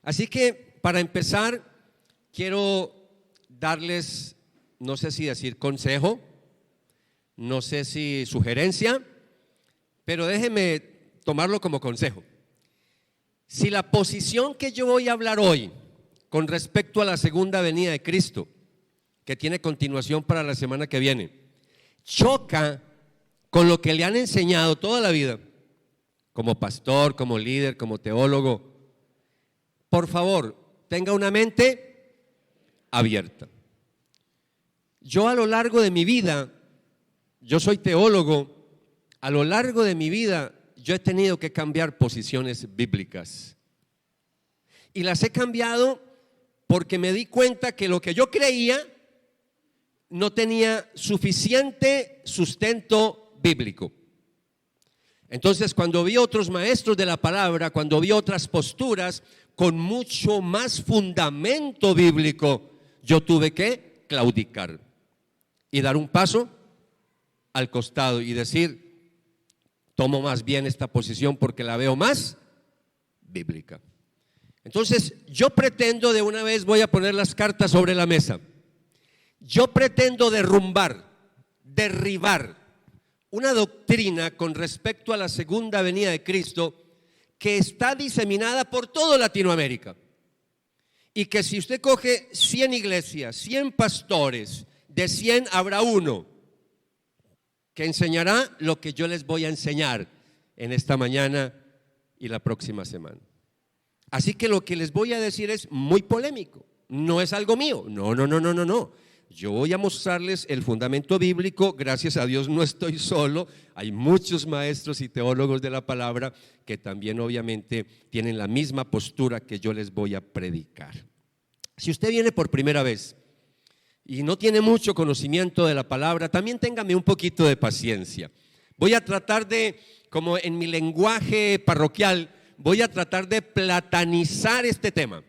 Así que para empezar, quiero darles, no sé si decir consejo, no sé si sugerencia, pero déjenme tomarlo como consejo. Si la posición que yo voy a hablar hoy con respecto a la segunda venida de Cristo, que tiene continuación para la semana que viene, choca con lo que le han enseñado toda la vida, como pastor, como líder, como teólogo, por favor, tenga una mente abierta. Yo a lo largo de mi vida, yo soy teólogo, a lo largo de mi vida yo he tenido que cambiar posiciones bíblicas. Y las he cambiado porque me di cuenta que lo que yo creía no tenía suficiente sustento bíblico. Entonces, cuando vi otros maestros de la palabra, cuando vi otras posturas con mucho más fundamento bíblico, yo tuve que claudicar y dar un paso al costado y decir, tomo más bien esta posición porque la veo más bíblica. Entonces, yo pretendo, de una vez voy a poner las cartas sobre la mesa, yo pretendo derribar una doctrina con respecto a la segunda venida de Cristo que está diseminada por toda Latinoamérica, y que si usted coge 100 iglesias, 100 pastores, de 100 habrá uno que enseñará lo que yo les voy a enseñar en esta mañana y la próxima semana. Así que lo que les voy a decir es muy polémico, no es algo mío, no. Yo voy a mostrarles el fundamento bíblico. Gracias a Dios no estoy solo, hay muchos maestros y teólogos de la palabra que también obviamente tienen la misma postura que yo les voy a predicar. Si usted viene por primera vez y no tiene mucho conocimiento de la palabra, también téngame un poquito de paciencia. Voy a tratar de, como en mi lenguaje parroquial, voy a tratar de platanizar este tema.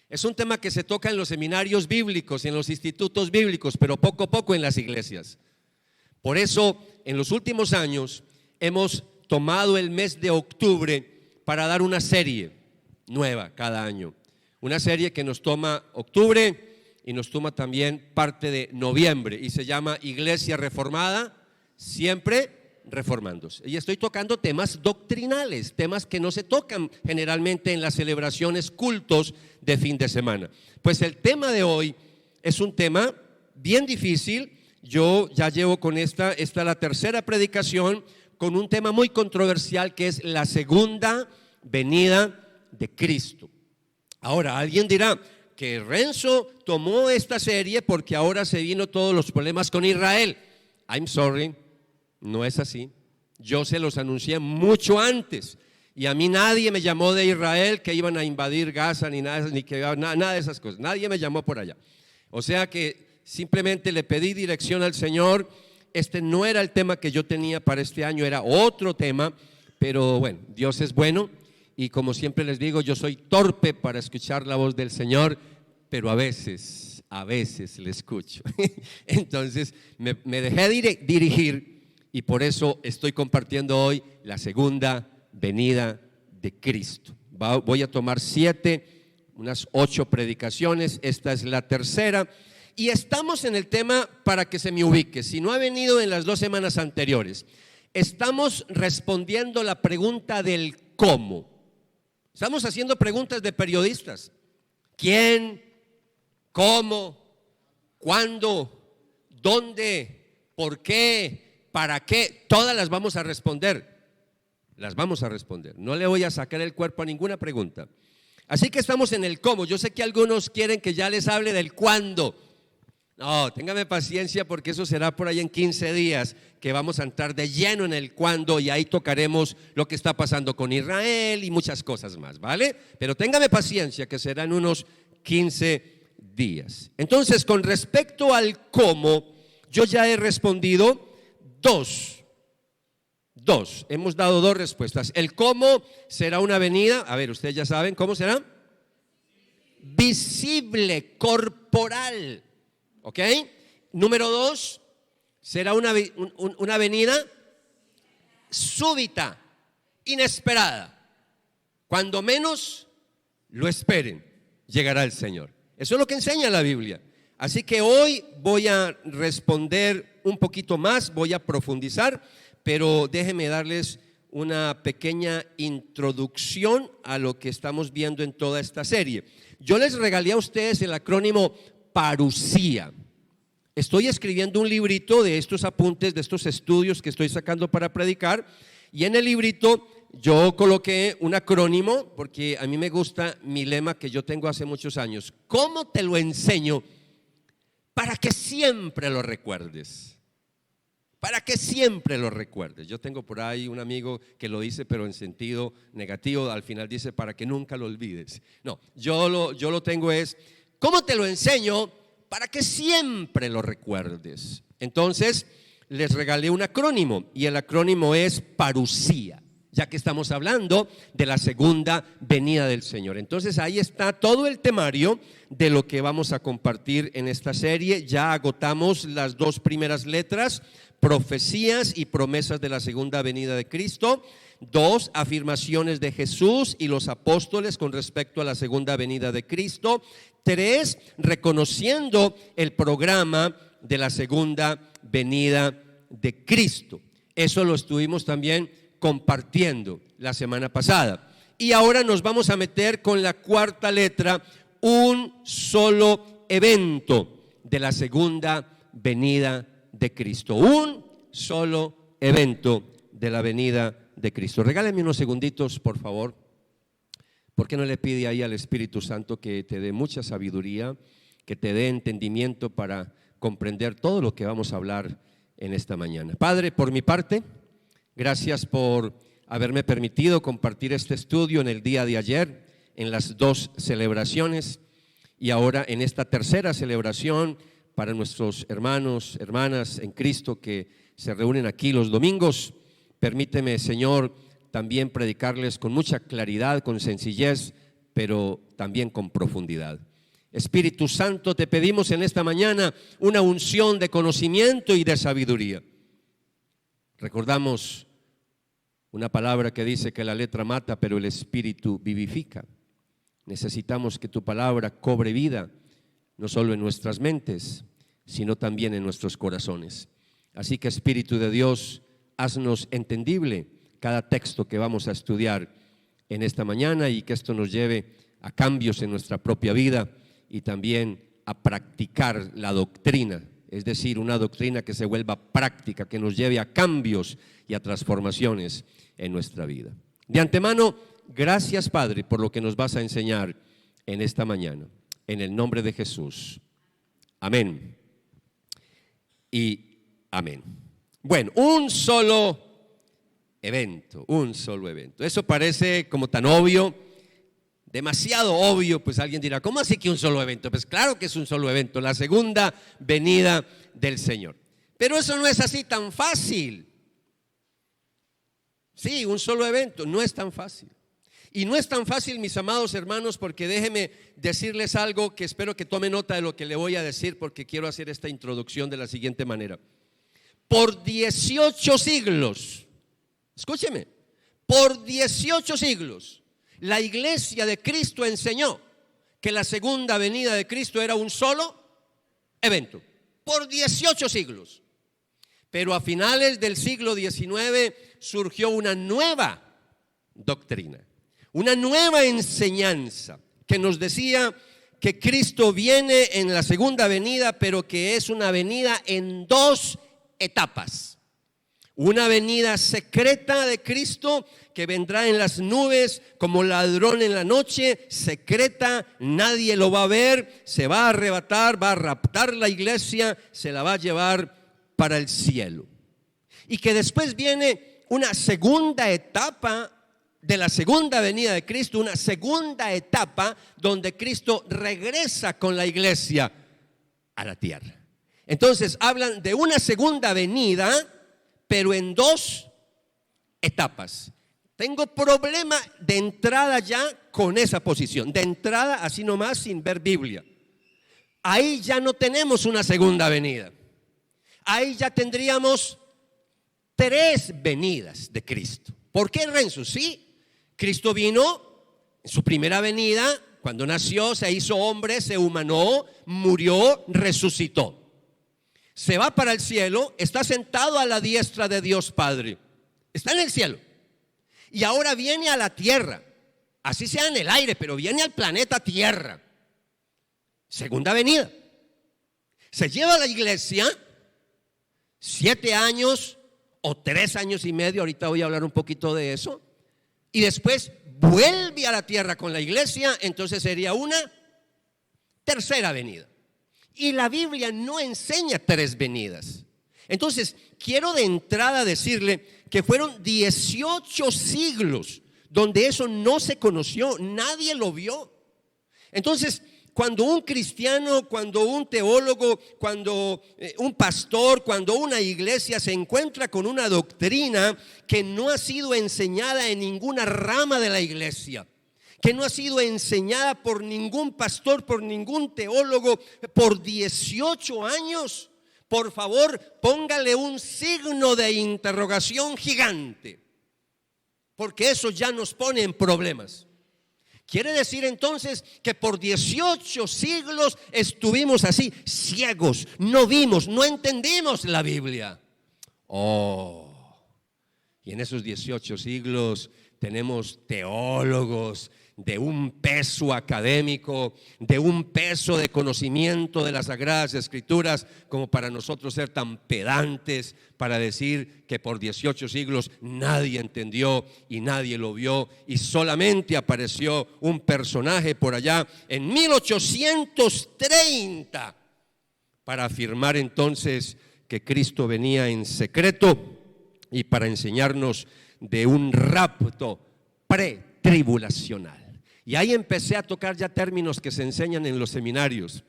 Es un tema que se toca en los seminarios bíblicos y en los institutos bíblicos, pero poco a poco en las iglesias. Por eso, en los últimos años, hemos tomado el mes de octubre para dar una serie nueva cada año. Una serie que nos toma octubre y nos toma también parte de noviembre y se llama Iglesia Reformada, siempre reformándose. Y estoy tocando temas doctrinales, temas que no se tocan generalmente en las celebraciones, cultos de fin de semana. Pues el tema de hoy es un tema bien difícil. Yo ya llevo con esta es la tercera predicación con un tema muy controversial que es la segunda venida de Cristo. Ahora, alguien dirá que Renzo tomó esta serie porque ahora se vino todos los problemas con Israel. I'm sorry. No es así. Yo se los anuncié mucho antes y a mí nadie me llamó de Israel que iban a invadir Gaza ni nada de esas cosas. Nadie me llamó por allá. O sea que simplemente le pedí dirección al Señor. Este no era el tema que yo tenía para este año, era otro tema, pero bueno, Dios es bueno y como siempre les digo, yo soy torpe para escuchar la voz del Señor, pero a veces le escucho. Entonces me dejé dirigir. Y por eso estoy compartiendo hoy la segunda venida de Cristo. Voy a tomar unas 8 predicaciones, esta es la tercera. Y estamos en el tema, para que se me ubique, si no ha venido en las 2 semanas anteriores, estamos respondiendo la pregunta del cómo. Estamos haciendo preguntas de periodistas. ¿Quién? ¿Cómo? ¿Cuándo? ¿Dónde? ¿Por qué? ¿Para qué? Todas las vamos a responder. No le voy a sacar el cuerpo a ninguna pregunta. Así que estamos en el cómo. Yo sé que algunos quieren que ya les hable del cuándo. No, téngame paciencia porque eso será por ahí en 15 días que vamos a entrar de lleno en el cuándo y ahí tocaremos lo que está pasando con Israel y muchas cosas más, ¿vale? Pero téngame paciencia que serán unos 15 días. Entonces, con respecto al cómo, yo ya he respondido dos. Hemos dado 2 respuestas. El cómo será una venida, a ver, ustedes ya saben, ¿cómo será? Visible, corporal. ¿Ok? Número 2, será una venida súbita, inesperada. Cuando menos lo esperen, llegará el Señor. Eso es lo que enseña la Biblia. Así que hoy voy a responder un poquito más, voy a profundizar, pero déjenme darles una pequeña introducción a lo que estamos viendo en toda esta serie. Yo les regalé a ustedes el acrónimo Parusía. Estoy escribiendo un librito de estos apuntes, de estos estudios que estoy sacando para predicar, y en el librito yo coloqué un acrónimo, porque a mí me gusta mi lema que yo tengo hace muchos años: ¿cómo te lo enseño para que siempre lo recuerdes? Para que siempre lo recuerdes. Yo tengo por ahí un amigo que lo dice, pero en sentido negativo. Al final dice, para que nunca lo olvides. No, yo lo tengo es, ¿cómo te lo enseño para que siempre lo recuerdes? Entonces les regalé un acrónimo, y el acrónimo es Parusía, ya que estamos hablando de la segunda venida del Señor. Entonces ahí está todo el temario de lo que vamos a compartir en esta serie. Ya agotamos las dos primeras letras: profecías y promesas de la segunda venida de Cristo. 2, afirmaciones de Jesús y los apóstoles con respecto a la segunda venida de Cristo. 3, reconociendo el programa de la segunda venida de Cristo. Eso lo estuvimos también compartiendo la semana pasada. Y ahora nos vamos a meter con la cuarta letra: un solo evento de la segunda venida de Cristo. Un solo evento de la venida de Cristo. Regálenme unos segunditos, por favor. ¿Por qué no le pide ahí al Espíritu Santo que te dé mucha sabiduría, que te dé entendimiento para comprender todo lo que vamos a hablar en esta mañana? Padre, por mi parte, gracias por haberme permitido compartir este estudio en el día de ayer, en las dos celebraciones, y ahora en esta tercera celebración para nuestros hermanos, hermanas en Cristo que se reúnen aquí los domingos. Permíteme, Señor, también predicarles con mucha claridad, con sencillez, pero también con profundidad. Espíritu Santo, te pedimos en esta mañana una unción de conocimiento y de sabiduría. Recordamos una palabra que dice que la letra mata, pero el Espíritu vivifica. Necesitamos que tu palabra cobre vida, no solo en nuestras mentes, sino también en nuestros corazones. Así que, Espíritu de Dios, haznos entendible cada texto que vamos a estudiar en esta mañana, y que esto nos lleve a cambios en nuestra propia vida y también a practicar la doctrina, es decir, una doctrina que se vuelva práctica, que nos lleve a cambios y a transformaciones en nuestra vida. De antemano, gracias, Padre, por lo que nos vas a enseñar en esta mañana. En el nombre de Jesús. Amén. Y amén. Bueno, un solo evento. Eso parece como tan obvio, demasiado obvio. Pues alguien dirá, ¿cómo así que un solo evento? Pues claro que es un solo evento, la segunda venida del Señor. Pero eso no es así tan fácil. Sí, un solo evento, no es tan fácil. Y no es tan fácil, mis amados hermanos, porque déjenme decirles algo que espero que tome nota de lo que le voy a decir, porque quiero hacer esta introducción de la siguiente manera. Por 18 siglos, escúcheme, por 18 siglos, la iglesia de Cristo enseñó que la segunda venida de Cristo era un solo evento. Por 18 siglos. Pero a finales del siglo XIX surgió una nueva doctrina, una nueva enseñanza que nos decía que Cristo viene en la segunda venida, pero que es una venida en dos etapas. Una venida secreta de Cristo que vendrá en las nubes como ladrón en la noche, secreta, nadie lo va a ver, se va a arrebatar, va a raptar la iglesia, se la va a llevar para el cielo. Y que después viene una segunda etapa de la segunda venida de Cristo, una segunda etapa donde Cristo regresa con la iglesia a la tierra. Entonces hablan de una segunda venida, pero en dos etapas. Tengo problema de entrada ya con esa posición, de entrada así nomás sin ver Biblia. Ahí ya no tenemos una segunda venida. Ahí ya tendríamos tres venidas de Cristo. ¿Por qué, Renzo? Sí, Cristo vino en su primera venida Cuando nació, se hizo hombre, se humanó, murió, resucitó. Se va para el cielo, está sentado a la diestra de Dios Padre. Está en el cielo. Y ahora viene a la tierra. Así sea en el aire, pero viene al planeta Tierra. Segunda venida. Se lleva a la iglesia 7 años o 3 años y medio. Ahorita voy a hablar un poquito de eso. Y después vuelve a la tierra con la iglesia. Entonces sería una tercera venida. Y la Biblia no enseña 3 venidas. Entonces quiero de entrada decirle que fueron 18 siglos donde eso no se conoció, nadie lo vio. Entonces, cuando un cristiano, cuando un teólogo, cuando un pastor, cuando una iglesia se encuentra con una doctrina que no ha sido enseñada en ninguna rama de la iglesia, que no ha sido enseñada por ningún pastor, por ningún teólogo, por 18 años, por favor, póngale un signo de interrogación gigante, porque eso ya nos pone en problemas. Quiere decir entonces que por 18 siglos estuvimos así, ciegos, no vimos, no entendimos la Biblia. Y en esos 18 siglos tenemos teólogos de un peso académico, de un peso de conocimiento de las Sagradas Escrituras, como para nosotros ser tan pedantes para decir que por 18 siglos nadie entendió y nadie lo vio, y solamente apareció un personaje por allá en 1830 para afirmar entonces que Cristo venía en secreto y para enseñarnos de un rapto pretribulacional. Y ahí empecé a tocar ya términos que se enseñan en los seminarios.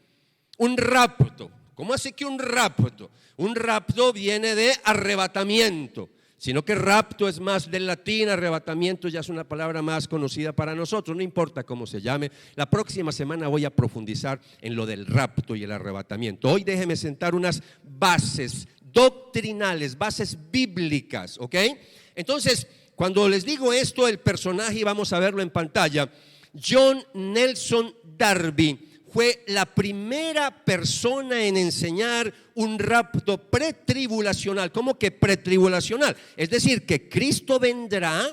Un rapto. ¿Cómo así que un rapto? Un rapto viene de arrebatamiento, sino que rapto es más del latín, arrebatamiento ya es una palabra más conocida para nosotros, no importa cómo se llame. La próxima semana voy a profundizar en lo del rapto y el arrebatamiento. Hoy déjeme sentar unas bases doctrinales, bases bíblicas, ¿ok? Entonces, cuando les digo esto, el personaje, y vamos a verlo en pantalla, John Nelson Darby fue la primera persona en enseñar un rapto pretribulacional. ¿Cómo que pretribulacional? Es decir, que Cristo vendrá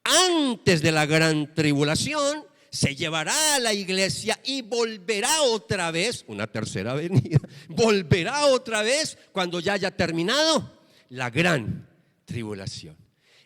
antes de la gran tribulación, se llevará a la iglesia y volverá otra vez, una tercera venida, volverá otra vez cuando ya haya terminado la gran tribulación.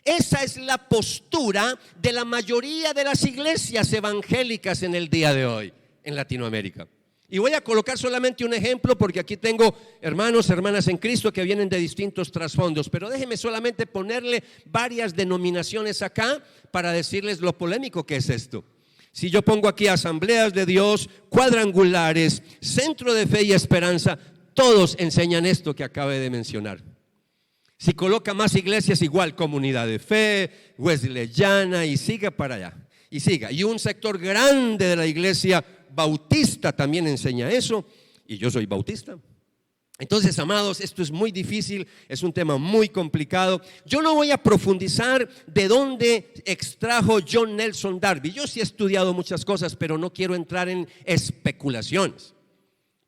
Esa es la postura de la mayoría de las iglesias evangélicas en el día de hoy en Latinoamérica. Y voy a colocar solamente un ejemplo porque aquí tengo hermanos, hermanas en Cristo que vienen de distintos trasfondos, pero déjenme solamente ponerle varias denominaciones acá para decirles lo polémico que es esto. Si yo pongo aquí asambleas de Dios, cuadrangulares, centro de fe y esperanza, todos enseñan esto que acabe de mencionar. Si coloca más iglesias, igual, comunidad de fe, wesleyana, y siga para allá, y siga. Y un sector grande de la iglesia bautista también enseña eso, y yo soy bautista. Entonces, amados, esto es muy difícil, es un tema muy complicado. Yo no voy a profundizar de dónde extrajo John Nelson Darby. Yo sí he estudiado muchas cosas, pero no quiero entrar en especulaciones.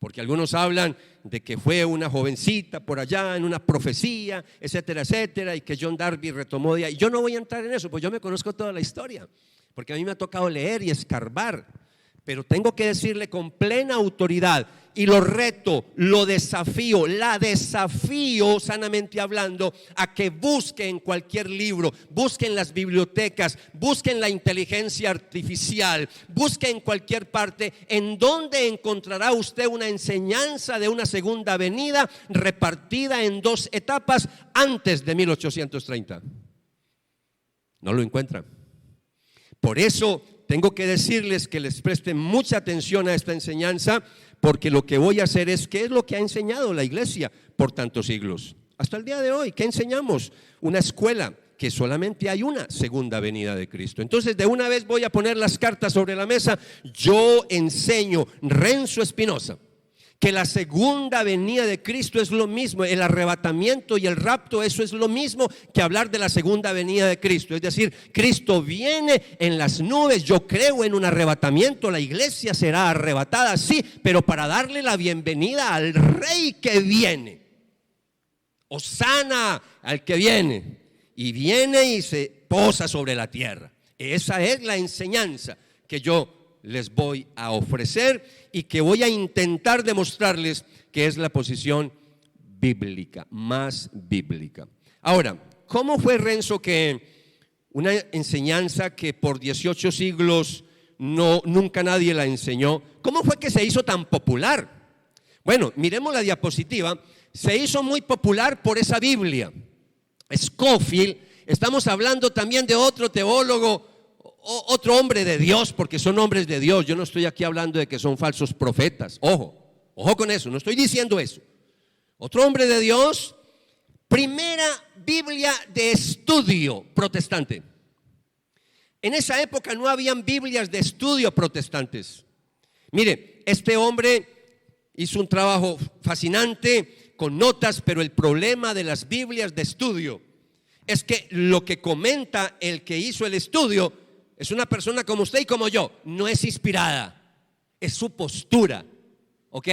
Porque algunos hablan de que fue una jovencita por allá en una profecía, etcétera, etcétera, y que John Darby retomó de ahí. Yo no voy a entrar en eso, pues yo me conozco toda la historia, porque a mí me ha tocado leer y escarbar. Pero tengo que decirle con plena autoridad, y lo reto, lo desafío, la desafío sanamente hablando, a que busque en cualquier libro, busque en las bibliotecas, busque en la inteligencia artificial, busque en cualquier parte, en donde encontrará usted una enseñanza de una segunda venida repartida en 2 etapas antes de 1830. No lo encuentra. Por eso tengo que decirles que les presten mucha atención a esta enseñanza, porque lo que voy a hacer es qué es lo que ha enseñado la iglesia por tantos siglos. Hasta el día de hoy, ¿qué enseñamos? Una escuela que solamente hay una segunda venida de Cristo. Entonces, de una vez voy a poner las cartas sobre la mesa. Yo enseño, Renzo Espinosa, que la segunda venida de Cristo es lo mismo, el arrebatamiento y el rapto, eso es lo mismo que hablar de la segunda venida de Cristo. Es decir, Cristo viene en las nubes, yo creo en un arrebatamiento, la iglesia será arrebatada, sí, pero para darle la bienvenida al Rey que viene. Hosana al que viene, y viene y se posa sobre la tierra. Esa es la enseñanza que yo les voy a ofrecer y que voy a intentar demostrarles que es la posición bíblica, más bíblica. Ahora, ¿cómo fue, Renzo, que una enseñanza que por 18 siglos nunca nadie la enseñó, cómo fue que se hizo tan popular? Bueno, miremos la diapositiva. Se hizo muy popular por esa Biblia. Scofield, estamos hablando también de otro teólogo, otro hombre de Dios, porque son hombres de Dios. Yo no estoy aquí hablando de que son falsos profetas. Ojo con eso, no estoy diciendo eso. Otro hombre de Dios, primera Biblia de estudio protestante. En esa época no habían Biblias de estudio protestantes. Mire, este hombre hizo un trabajo fascinante con notas, pero el problema de las Biblias de estudio es que lo que comenta el que hizo el estudio es una persona como usted y como yo, no es inspirada, es su postura, ¿ok?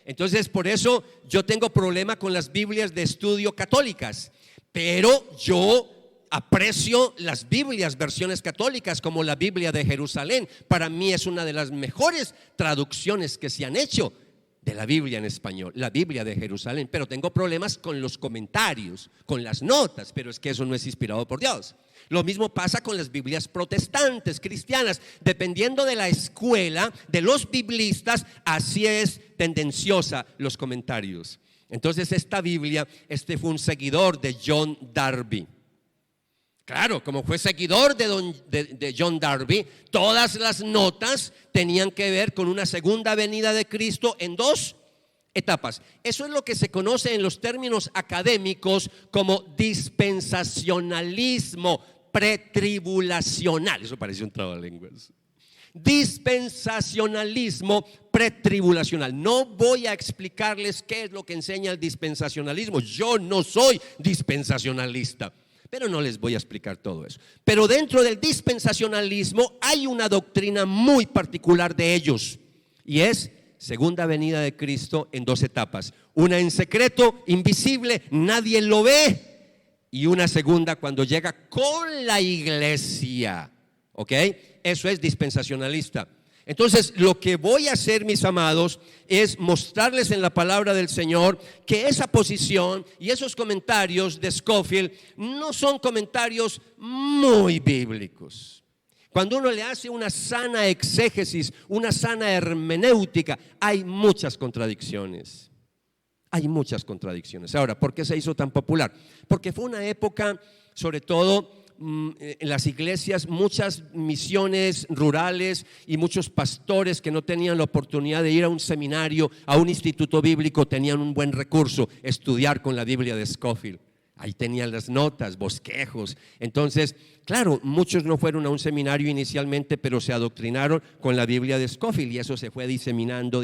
Entonces por eso yo tengo problema con las Biblias de estudio católicas, pero yo aprecio las Biblias, versiones católicas, como la Biblia de Jerusalén. Para mí es una de las mejores traducciones que se han hecho de la Biblia en español, la Biblia de Jerusalén. Pero tengo problemas con los comentarios, con las notas, pero es que eso no es inspirado por Dios. Lo mismo pasa con las Biblias protestantes, cristianas. Dependiendo de la escuela de los biblistas, así es tendenciosa los comentarios. Entonces esta Biblia, fue un seguidor de John Darby. Claro, como fue seguidor de John Darby, todas las notas tenían que ver con una segunda venida de Cristo en 2 etapas. Eso es lo que se conoce en los términos académicos como dispensacionalismo pretribulacional. Eso parece un trabalenguas. Dispensacionalismo pretribulacional. No voy a explicarles qué es lo que enseña el dispensacionalismo. Yo no soy dispensacionalista, pero no les voy a explicar todo eso. Pero dentro del dispensacionalismo hay una doctrina muy particular de ellos, y es segunda venida de Cristo en 2 etapas. Una en secreto, invisible, nadie lo ve, y una segunda cuando llega con la iglesia. ¿Ok? Eso es dispensacionalista. Entonces, lo que voy a hacer, mis amados, es mostrarles en la palabra del Señor que esa posición y esos comentarios de Scofield no son comentarios muy bíblicos. Cuando uno le hace una sana exégesis, una sana hermenéutica, hay muchas contradicciones. Hay muchas contradicciones. Ahora, ¿por qué se hizo tan popular? Porque fue una época, sobre todo en las iglesias, muchas misiones rurales y muchos pastores que no tenían la oportunidad de ir a un seminario, a un instituto bíblico, tenían un buen recurso: estudiar con la Biblia de Scofield. Ahí tenían las notas, bosquejos. Entonces, claro, muchos no fueron a un seminario inicialmente, pero se adoctrinaron con la Biblia de Scofield, y eso se fue diseminando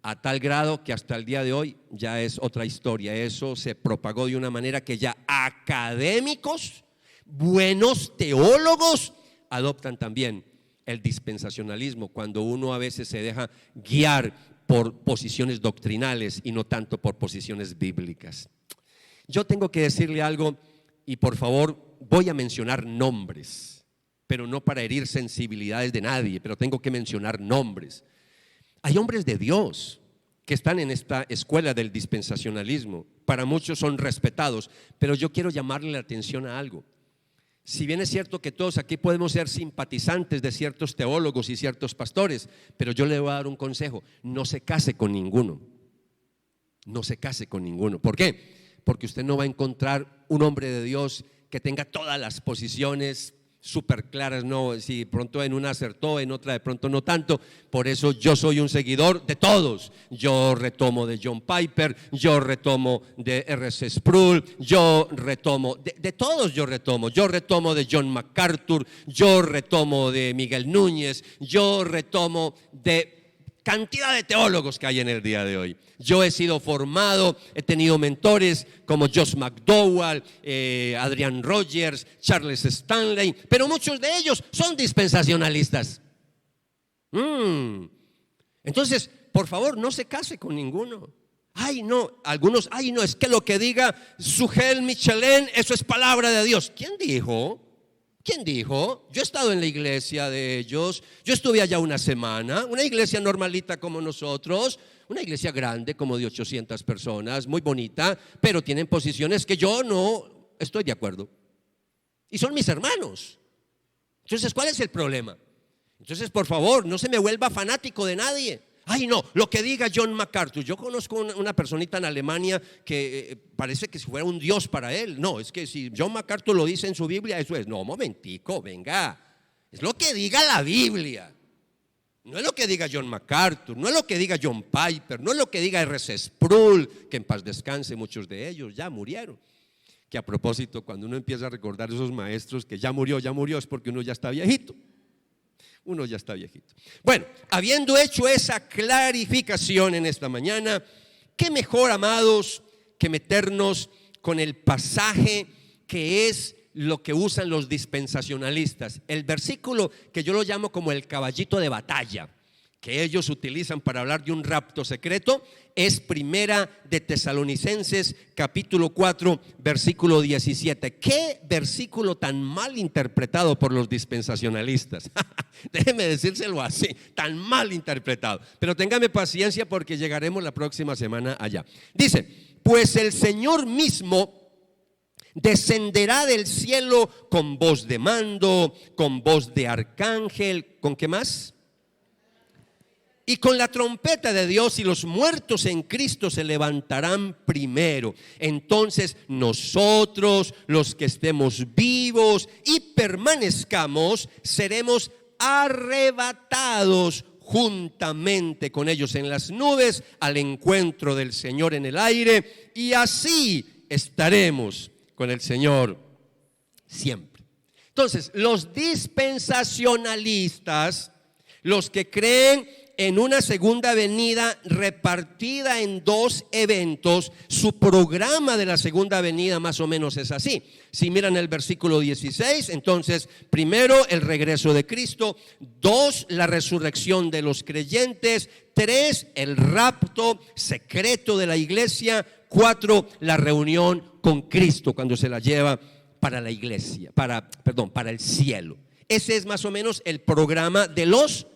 a tal grado que hasta el día de hoy ya es otra historia. Eso se propagó de una manera que ya académicos, buenos teólogos, adoptan también el dispensacionalismo, cuando uno a veces se deja guiar por posiciones doctrinales y no tanto por posiciones bíblicas. Yo tengo que decirle algo, y por favor voy a mencionar nombres, pero no para herir sensibilidades de nadie, pero tengo que mencionar nombres. Hay hombres de Dios que están en esta escuela del dispensacionalismo. Para muchos son respetados, pero yo quiero llamarle la atención a algo. Si bien es cierto que todos aquí podemos ser simpatizantes de ciertos teólogos y ciertos pastores, pero yo le voy a dar un consejo: no se case con ninguno. No se case con ninguno. ¿Por qué? Porque usted no va a encontrar un hombre de Dios que tenga todas las posiciones súper claras. No, si pronto en una acertó, en otra de pronto no tanto. Por eso yo soy un seguidor de todos. Yo retomo de John Piper, yo retomo de R.C. Sproul, yo retomo de todos. Yo retomo de John MacArthur, yo retomo de Miguel Núñez, yo retomo de cantidad de teólogos que hay en el día de hoy. Yo he sido formado, he tenido mentores como Josh McDowell, Adrian Rogers, Charles Stanley, pero muchos de ellos son dispensacionalistas. Entonces, por favor, no se case con ninguno. Ay, no, algunos, ay, no, es que lo que diga Sujel Michelén, eso es palabra de Dios. ¿Quién dijo? ¿Quién dijo? Yo he estado en la iglesia de ellos, yo estuve allá una semana, una iglesia normalita como nosotros, una iglesia grande como de 800 personas, muy bonita, pero tienen posiciones que yo no estoy de acuerdo. Y son mis hermanos. Entonces, ¿cuál es el problema? Entonces, por favor, no se me vuelva fanático de nadie. Ay, no, lo que diga John MacArthur. Yo conozco una personita en Alemania que parece que si fuera un dios para él. No, es que si John MacArthur lo dice en su Biblia, eso es. No, momentico, venga. Es lo que diga la Biblia. No es lo que diga John MacArthur, no es lo que diga John Piper, no es lo que diga R.C. Sproul, que en paz descanse, muchos de ellos ya murieron. Que a propósito, cuando uno empieza a recordar esos maestros que ya murió, es porque uno ya está viejito. Uno ya está viejito. Bueno, habiendo hecho esa clarificación en esta mañana, qué mejor, amados, que meternos con el pasaje que es lo que usan los dispensacionalistas. El versículo que yo lo llamo como el caballito de batalla, que ellos utilizan para hablar de un rapto secreto, es Primera de Tesalonicenses capítulo 4 versículo 17. ¿Qué versículo tan mal interpretado por los dispensacionalistas? Déjeme decírselo así, tan mal interpretado. Pero téngame paciencia porque llegaremos la próxima semana allá. Dice, pues el Señor mismo descenderá del cielo con voz de mando, con voz de arcángel, ¿con qué más? Y con la trompeta de Dios, y los muertos en Cristo se levantarán primero. Entonces nosotros, los que estemos vivos y permanezcamos, seremos arrebatados juntamente con ellos en las nubes al encuentro del Señor en el aire, y así estaremos con el Señor siempre. Entonces, los dispensacionalistas, los que creen en una segunda venida repartida en dos eventos, su programa de la segunda venida más o menos es así. Si miran el versículo 16, entonces, primero, el regreso de Cristo; 2, la resurrección de los creyentes; 3, el rapto secreto de la iglesia; 4, la reunión con Cristo cuando se la lleva para la iglesia, para el cielo. Ese es más o menos el programa de los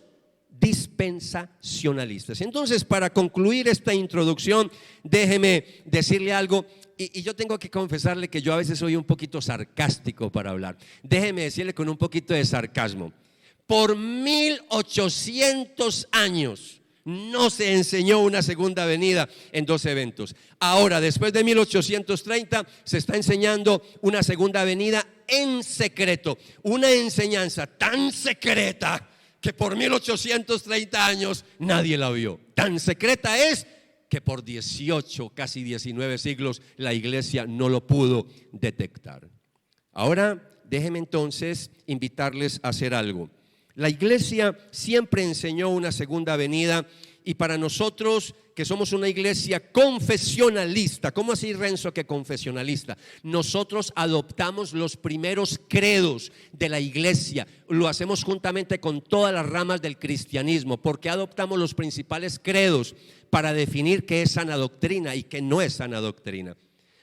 dispensacionalistas. Entonces, para concluir esta introducción, déjeme decirle algo, y yo tengo que confesarle que yo a veces soy un poquito sarcástico para hablar. Déjeme decirle con un poquito de sarcasmo: por 1800 años no se enseñó una segunda venida en dos eventos. Ahora, después de 1830, se está enseñando una segunda venida en secreto, una enseñanza tan secreta que por 1830 años nadie la vio. Tan secreta es que por 18, casi 19 siglos la iglesia no lo pudo detectar. Ahora déjenme entonces invitarles a hacer algo. La iglesia siempre enseñó una segunda venida, y para nosotros que somos una iglesia confesionalista, ¿cómo así, Renzo, que confesionalista? Nosotros adoptamos los primeros credos de la iglesia, lo hacemos juntamente con todas las ramas del cristianismo, porque adoptamos los principales credos para definir qué es sana doctrina y qué no es sana doctrina.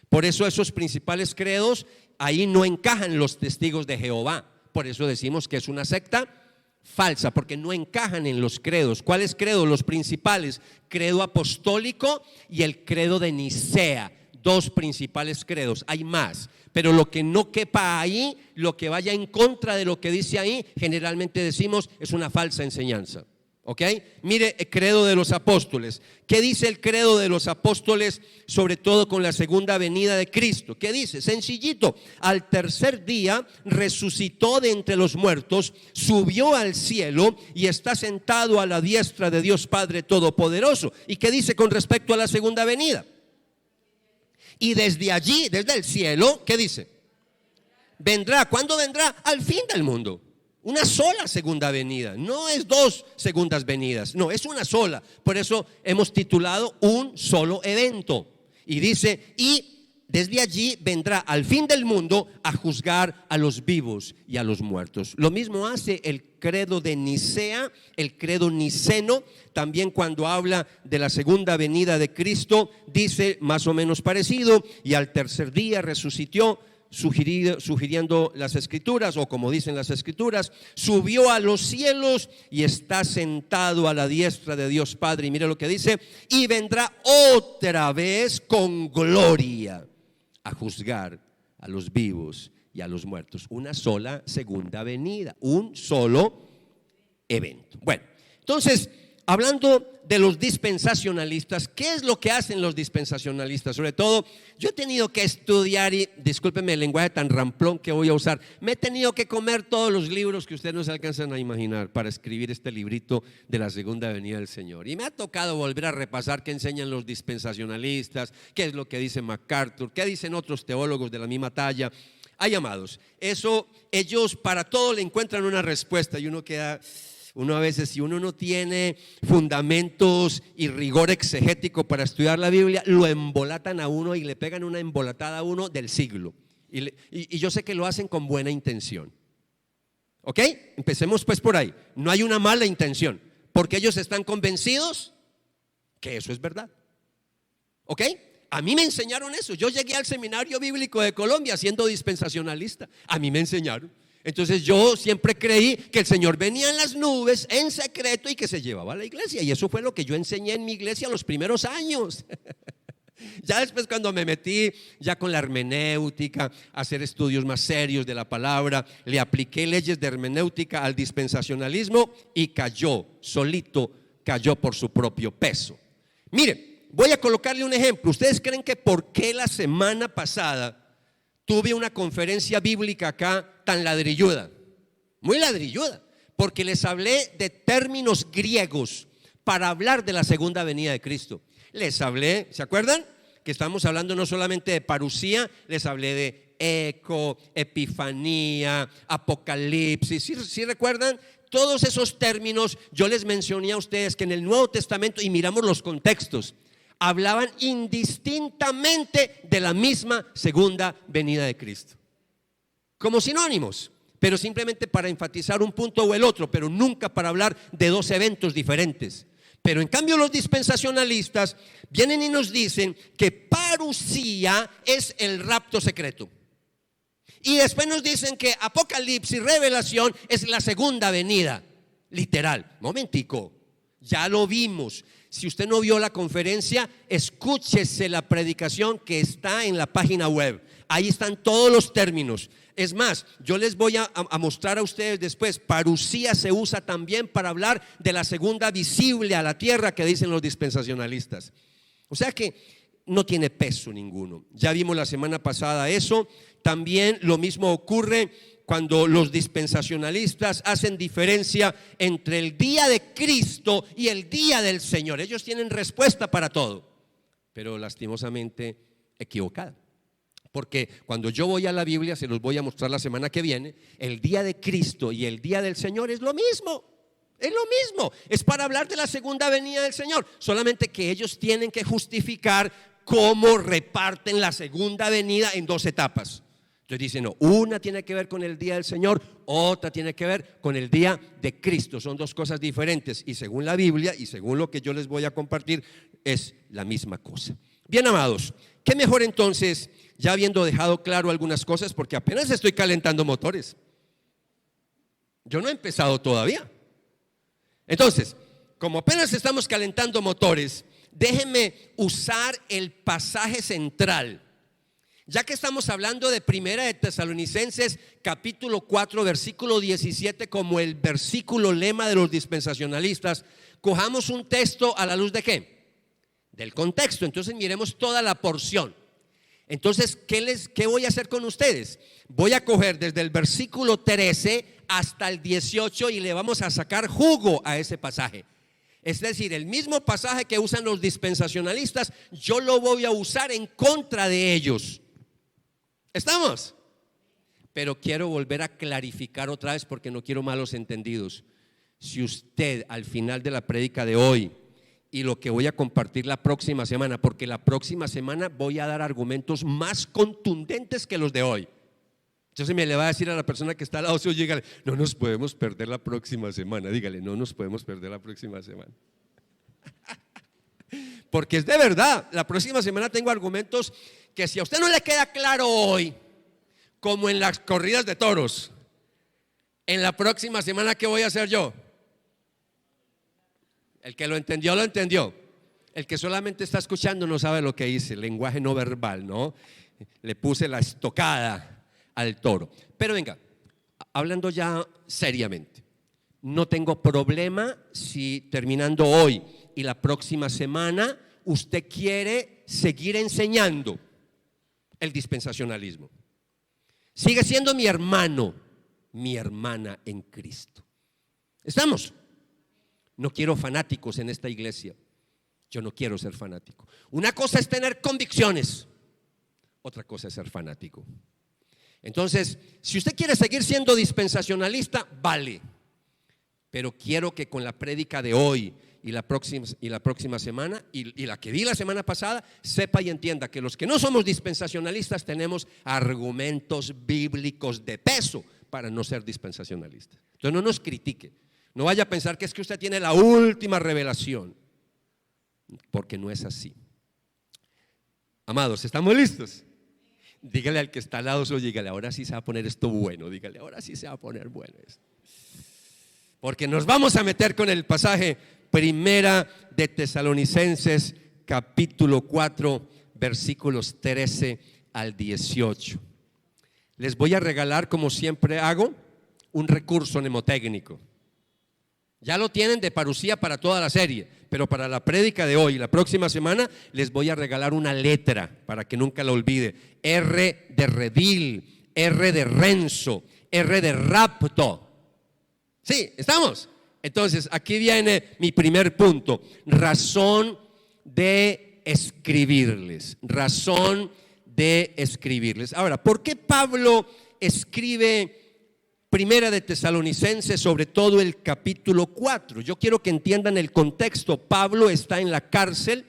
Por eso esos principales credos, ahí no encajan los testigos de Jehová, por eso decimos que es una secta falsa, porque no encajan en los credos. ¿Cuáles credos? Los principales: credo apostólico y el credo de Nicea. Dos principales credos, hay más, pero lo que no quepa ahí, lo que vaya en contra de lo que dice ahí, generalmente decimos es una falsa enseñanza. ¿Ok? Mire, el credo de los apóstoles. ¿Qué dice el credo de los apóstoles, sobre todo con la segunda venida de Cristo? ¿Qué dice? Sencillito: al tercer día resucitó de entre los muertos, subió al cielo y está sentado a la diestra de Dios Padre Todopoderoso. ¿Y qué dice con respecto a la segunda venida? Y desde allí, desde el cielo, ¿qué dice? Vendrá. ¿Cuándo vendrá? Al fin del mundo. Una sola segunda venida, no es dos segundas venidas, no, es una sola. Por eso hemos titulado un solo evento. Y dice, y desde allí vendrá al fin del mundo a juzgar a los vivos y a los muertos. Lo mismo hace el credo de Nicea, el credo niceno. También cuando habla de la segunda venida de Cristo, dice más o menos parecido, y al tercer día resucitó, sugiriendo las escrituras, o como dicen las escrituras, subió a los cielos y está sentado a la diestra de Dios Padre. Y mire lo que dice, y vendrá otra vez con gloria a juzgar a los vivos y a los muertos. Una sola segunda venida, un solo evento. Bueno, entonces, hablando de los dispensacionalistas, ¿qué es lo que hacen los dispensacionalistas? Sobre todo, yo he tenido que estudiar, y discúlpenme el lenguaje tan ramplón que voy a usar, me he tenido que comer todos los libros que ustedes no se alcanzan a imaginar para escribir este librito de la segunda venida del Señor. Y me ha tocado volver a repasar qué enseñan los dispensacionalistas, qué es lo que dice MacArthur, qué dicen otros teólogos de la misma talla. Hay amados, eso ellos para todo le encuentran una respuesta y uno a veces, si uno no tiene fundamentos y rigor exegético para estudiar la Biblia, lo embolatan a uno y le pegan una embolatada a uno del siglo. Y yo sé que lo hacen con buena intención. ¿Ok? Empecemos pues por ahí. No hay una mala intención, porque ellos están convencidos que eso es verdad. ¿Ok? A mí me enseñaron eso. Yo llegué al Seminario Bíblico de Colombia siendo dispensacionalista. A mí me enseñaron. Entonces yo siempre creí que el Señor venía en las nubes en secreto y que se llevaba a la iglesia, y eso fue lo que yo enseñé en mi iglesia los primeros años. Ya después, cuando me metí ya con la hermenéutica, a hacer estudios más serios de la palabra, le apliqué leyes de hermenéutica al dispensacionalismo y cayó, solito cayó por su propio peso. Mire, voy a colocarle un ejemplo. ¿Ustedes creen que por qué la semana pasada tuve una conferencia bíblica acá tan ladrilluda? Muy ladrilluda, porque les hablé de términos griegos para hablar de la segunda venida de Cristo. Les hablé, ¿se acuerdan? Que estamos hablando no solamente de parusía, les hablé de eco, epifanía, apocalipsis. ¿Sí recuerdan? Todos esos términos yo les mencioné a ustedes que en el Nuevo Testamento, y miramos los contextos, hablaban indistintamente de la misma segunda venida de Cristo, como sinónimos, pero simplemente para enfatizar un punto o el otro, pero nunca para hablar de dos eventos diferentes. Pero en cambio los dispensacionalistas vienen y nos dicen que parusía es el rapto secreto, y después nos dicen que Apocalipsis, Revelación, es la segunda venida literal. Momentico, ya lo vimos. Si usted no vio la conferencia, escúchese la predicación que está en la página web. Ahí están todos los términos. Es más, yo les voy a mostrar a ustedes después. Parusía se usa también para hablar de la segunda visible a la tierra que dicen los dispensacionalistas. O sea que no tiene peso ninguno. Ya vimos la semana pasada eso. También lo mismo ocurre cuando los dispensacionalistas hacen diferencia entre el día de Cristo y el día del Señor. Ellos tienen respuesta para todo, pero lastimosamente equivocada. Porque cuando yo voy a la Biblia, se los voy a mostrar la semana que viene, el día de Cristo y el día del Señor es lo mismo. Es lo mismo, es para hablar de la segunda venida del Señor, solamente que ellos tienen que justificar cómo reparten la segunda venida en dos etapas. Entonces dicen, no, una tiene que ver con el día del Señor, otra tiene que ver con el día de Cristo. Son dos cosas diferentes, y según la Biblia y según lo que yo les voy a compartir, es la misma cosa. Bien, amados, ¿qué mejor entonces, ya habiendo dejado claro algunas cosas, porque apenas estoy calentando motores? Yo no he empezado todavía. Entonces, como apenas estamos calentando motores, déjenme usar el pasaje central. Ya que estamos hablando de Primera de Tesalonicenses capítulo 4 versículo 17 como el versículo lema de los dispensacionalistas, cojamos un texto a la luz de ¿qué? Del contexto. Entonces miremos toda la porción. Entonces, ¿qué voy a hacer con ustedes? Voy a coger desde el versículo 13 hasta el 18 y le vamos a sacar jugo a ese pasaje. Es decir, el mismo pasaje que usan los dispensacionalistas, yo lo voy a usar en contra de ellos. ¿Estamos? Pero quiero volver a clarificar otra vez porque no quiero malos entendidos. Si usted al final de la prédica de hoy y lo que voy a compartir la próxima semana, porque la próxima semana voy a dar argumentos más contundentes que los de hoy. Entonces me le va a decir a la persona que está al lado suyo, dígale, no nos podemos perder la próxima semana. Dígale, no nos podemos perder la próxima semana. Porque es de verdad, la próxima semana tengo argumentos que si a usted no le queda claro hoy, como en las corridas de toros, en la próxima semana, ¿qué voy a hacer yo? El que lo entendió, lo entendió. El que solamente está escuchando no sabe lo que hice, lenguaje no verbal, ¿no? Le puse la estocada al toro. Pero venga, hablando ya seriamente, no tengo problema si terminando hoy y la próxima semana usted quiere seguir enseñando el dispensacionalismo. Sigue siendo mi hermano, mi hermana en Cristo. ¿Estamos? No quiero fanáticos en esta iglesia. Yo no quiero ser fanático. Una cosa es tener convicciones, otra cosa es ser fanático. Entonces, si usted quiere seguir siendo dispensacionalista, vale. Pero quiero que con la prédica de hoy y la próxima semana y la que di la semana pasada, sepa y entienda que los que no somos dispensacionalistas tenemos argumentos bíblicos de peso para no ser dispensacionalistas. Entonces no nos critique, no vaya a pensar que es que usted tiene la última revelación, porque no es así. Amados, ¿estamos listos? Dígale al que está al lado suyo, dígale, ahora sí se va a poner esto bueno, dígale, ahora sí se va a poner bueno esto. Porque nos vamos a meter con el pasaje Primera de Tesalonicenses, capítulo 4, versículos 13 al 18. Les voy a regalar, como siempre hago, un recurso mnemotécnico. Ya lo tienen de parucía para toda la serie, pero para la prédica de hoy y la próxima semana les voy a regalar una letra para que nunca la olvide. R de redil, R de renzo, R de rapto. Sí, ¿estamos? Entonces, aquí viene mi primer punto. Razón de escribirles. Razón de escribirles. Ahora, ¿por qué Pablo escribe Primera de Tesalonicenses, sobre todo el capítulo 4? Yo quiero que entiendan el contexto. Pablo está en la cárcel.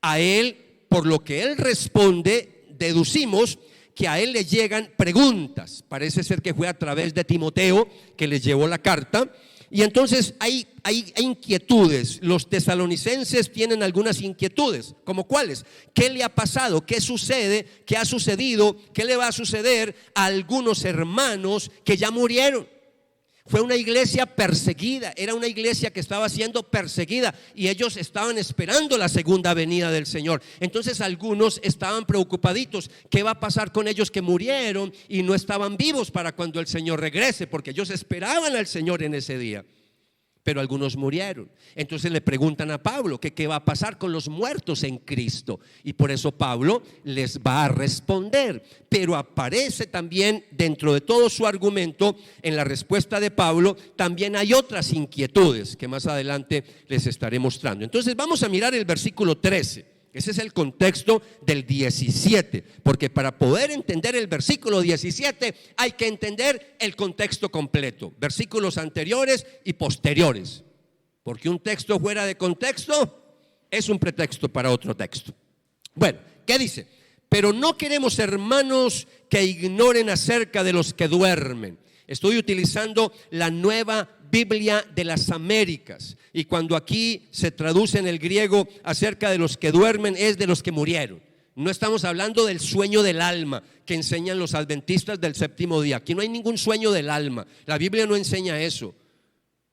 A él, por lo que él responde, deducimos que a él le llegan preguntas. Parece ser que fue a través de Timoteo que les llevó la carta. Y entonces hay inquietudes. Los tesalonicenses tienen algunas inquietudes. ¿Como cuáles? ¿Qué le ha pasado? ¿Qué sucede? ¿Qué ha sucedido? ¿Qué le va a suceder a algunos hermanos que ya murieron? Fue una iglesia perseguida, era una iglesia que estaba siendo perseguida y ellos estaban esperando la segunda venida del Señor. Entonces algunos estaban preocupaditos. ¿Qué va a pasar con ellos que murieron y no estaban vivos para cuando el Señor regrese? Porque ellos esperaban al Señor en ese día. Pero algunos murieron. Entonces le preguntan a Pablo que qué va a pasar con los muertos en Cristo. Y por eso Pablo les va a responder. Pero aparece también dentro de todo su argumento, en la respuesta de Pablo, también hay otras inquietudes que más adelante les estaré mostrando. Entonces vamos a mirar el versículo 13. Ese es el contexto del 17, porque para poder entender el versículo 17 hay que entender el contexto completo, versículos anteriores y posteriores, porque un texto fuera de contexto es un pretexto para otro texto. Bueno, ¿qué dice? Pero no queremos, hermanos, que ignoren acerca de los que duermen. Estoy utilizando la Nueva Biblia de las Américas, y cuando aquí se traduce en el griego acerca de los que duermen, es de los que murieron. No estamos hablando del sueño del alma que enseñan los adventistas del séptimo día. Aquí no hay ningún sueño del alma. La Biblia no enseña eso.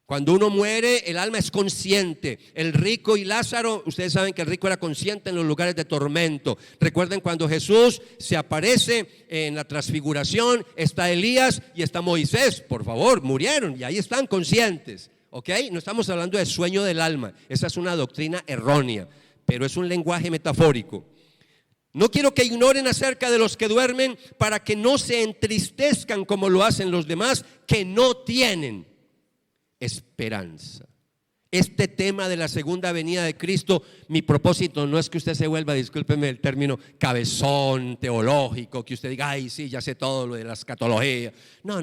Cuando uno muere, el alma es consciente. El rico y Lázaro, ustedes saben que el rico era consciente en los lugares de tormento. Recuerden cuando Jesús se aparece en la transfiguración, está Elías y está Moisés. Por favor, murieron y ahí están conscientes. ¿Ok? No estamos hablando de sueño del alma. Esa es una doctrina errónea, pero es un lenguaje metafórico. No quiero que ignoren acerca de los que duermen, para que no se entristezcan como lo hacen los demás que no tienen esperanza. Este tema de la segunda venida de Cristo, mi propósito no es que usted se vuelva, discúlpeme el término, cabezón teológico, que usted diga, ay, sí, ya sé todo lo de la escatología. No.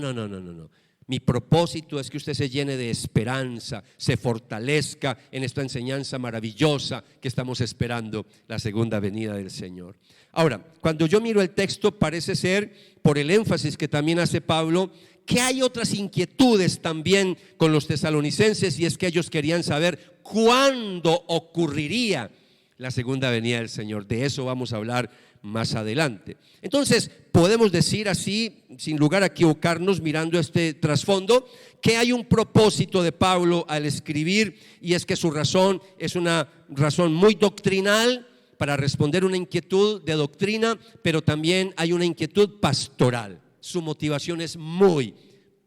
Mi propósito es que usted se llene de esperanza, se fortalezca en esta enseñanza maravillosa que estamos esperando, la segunda venida del Señor. Ahora, cuando yo miro el texto, parece ser, por el énfasis que también hace Pablo, que hay otras inquietudes también con los tesalonicenses, y es que ellos querían saber cuándo ocurriría la segunda venida del Señor. De eso vamos a hablar más adelante. Entonces, podemos decir así, sin lugar a equivocarnos, mirando este trasfondo, que hay un propósito de Pablo al escribir, y es que su razón es una razón muy doctrinal para responder una inquietud de doctrina, pero también hay una inquietud pastoral. Su motivación es muy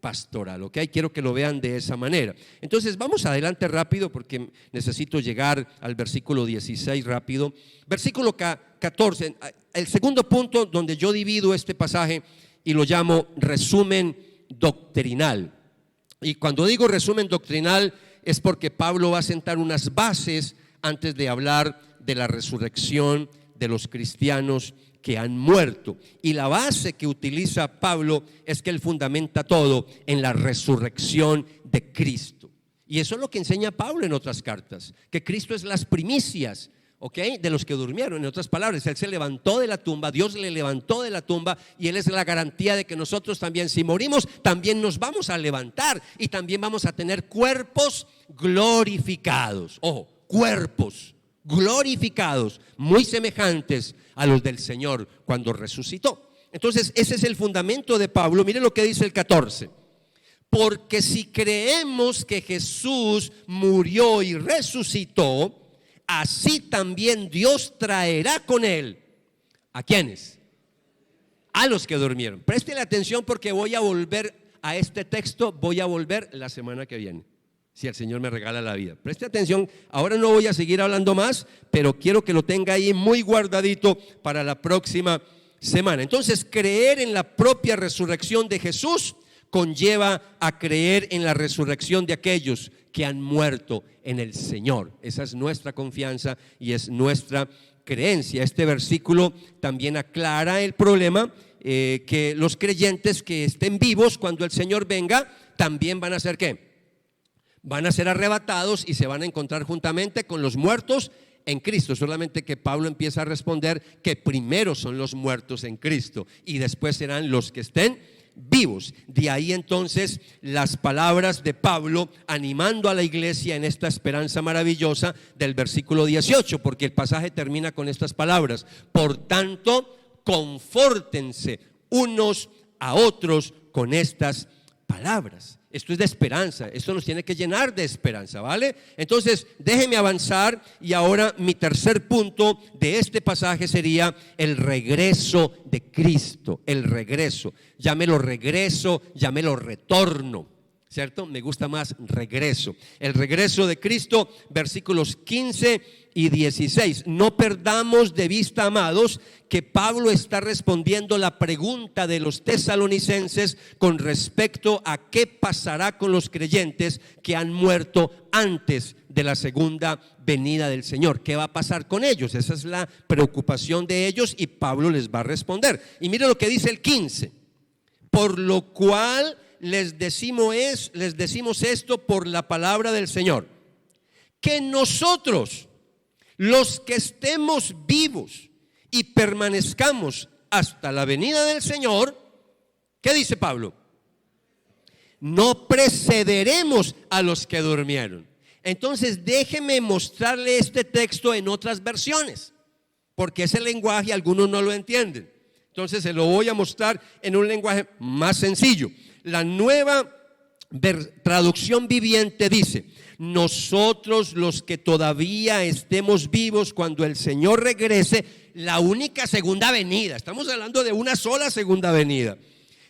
pastoral, ¿ok? Quiero que lo vean de esa manera. Entonces vamos adelante rápido porque necesito llegar al versículo 16 rápido. Versículo 14, el segundo punto donde yo divido este pasaje y lo llamo resumen doctrinal. Y cuando digo resumen doctrinal es porque Pablo va a sentar unas bases antes de hablar de la resurrección de los cristianos que han muerto. Y la base que utiliza Pablo es que él fundamenta todo en la resurrección de Cristo. Y eso es lo que enseña Pablo en otras cartas, que Cristo es las primicias, ¿ok?, de los que durmieron. En otras palabras, él se levantó de la tumba, Dios le levantó de la tumba, y él es la garantía de que nosotros también, si morimos, también nos vamos a levantar y también vamos a tener cuerpos glorificados. Ojo, cuerpos glorificados, muy semejantes a los del Señor cuando resucitó. Entonces ese es el fundamento de Pablo. Mire lo que dice el 14: porque si creemos que Jesús murió y resucitó, así también Dios traerá con él ¿a quiénes? A los que durmieron. Presten atención porque voy a volver a este texto, voy a volver la semana que viene, si el Señor me regala la vida. Preste atención, ahora no voy a seguir hablando más, pero quiero que lo tenga ahí muy guardadito para la próxima semana. Entonces, creer en la propia resurrección de Jesús conlleva a creer en la resurrección de aquellos que han muerto en el Señor. Esa es nuestra confianza y es nuestra creencia. Este versículo también aclara el problema, que los creyentes que estén vivos cuando el Señor venga también van a ser ¿qué? Van a ser arrebatados y se van a encontrar juntamente con los muertos en Cristo. Solamente que Pablo empieza a responder que primero son los muertos en Cristo y después serán los que estén vivos. De ahí entonces las palabras de Pablo animando a la iglesia en esta esperanza maravillosa del versículo 18, porque el pasaje termina con estas palabras: por tanto, confórtense unos a otros con estas palabras. Esto es de esperanza, esto nos tiene que llenar de esperanza, ¿vale? Entonces, déjeme avanzar, y ahora mi tercer punto de este pasaje sería el regreso de Cristo. El regreso, llámelo regreso, llámelo retorno, ¿cierto? Me gusta más regreso. El regreso de Cristo, versículos 15 y 16. No perdamos de vista, amados, que Pablo está respondiendo la pregunta de los tesalonicenses con respecto a qué pasará con los creyentes que han muerto antes de la segunda venida del Señor. ¿Qué va a pasar con ellos? Esa es la preocupación de ellos y Pablo les va a responder. Y mire lo que dice el 15: por lo cual les decimos esto por la palabra del Señor, que nosotros, los que estemos vivos y permanezcamos hasta la venida del Señor, ¿qué dice Pablo? No precederemos a los que durmieron. Entonces déjeme mostrarle este texto en otras versiones, porque ese lenguaje algunos no lo entienden. Entonces se lo voy a mostrar en un lenguaje más sencillo. La Nueva Traducción Viviente dice: nosotros, los que todavía estemos vivos cuando el Señor regrese, la única segunda venida, estamos hablando de una sola segunda venida,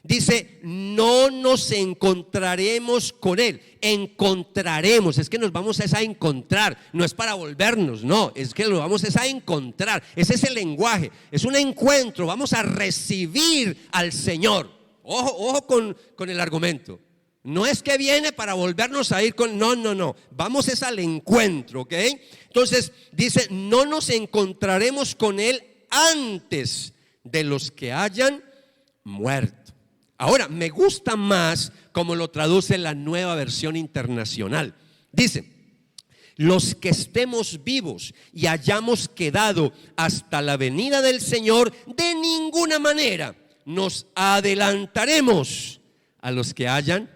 dice, no nos encontraremos con Él. Encontraremos, es que nos vamos a encontrar, no es para volvernos, no, es que lo vamos a encontrar. Ese es el lenguaje, es un encuentro, vamos a recibir al Señor. Ojo con el argumento. No es que viene para volvernos a ir con... No. Vamos es al encuentro, ¿ok? Entonces dice, no nos encontraremos con Él antes de los que hayan muerto. Ahora, me gusta más como lo traduce la Nueva Versión Internacional. Dice, los que estemos vivos y hayamos quedado hasta la venida del Señor, de ninguna manera nos adelantaremos a los que hayan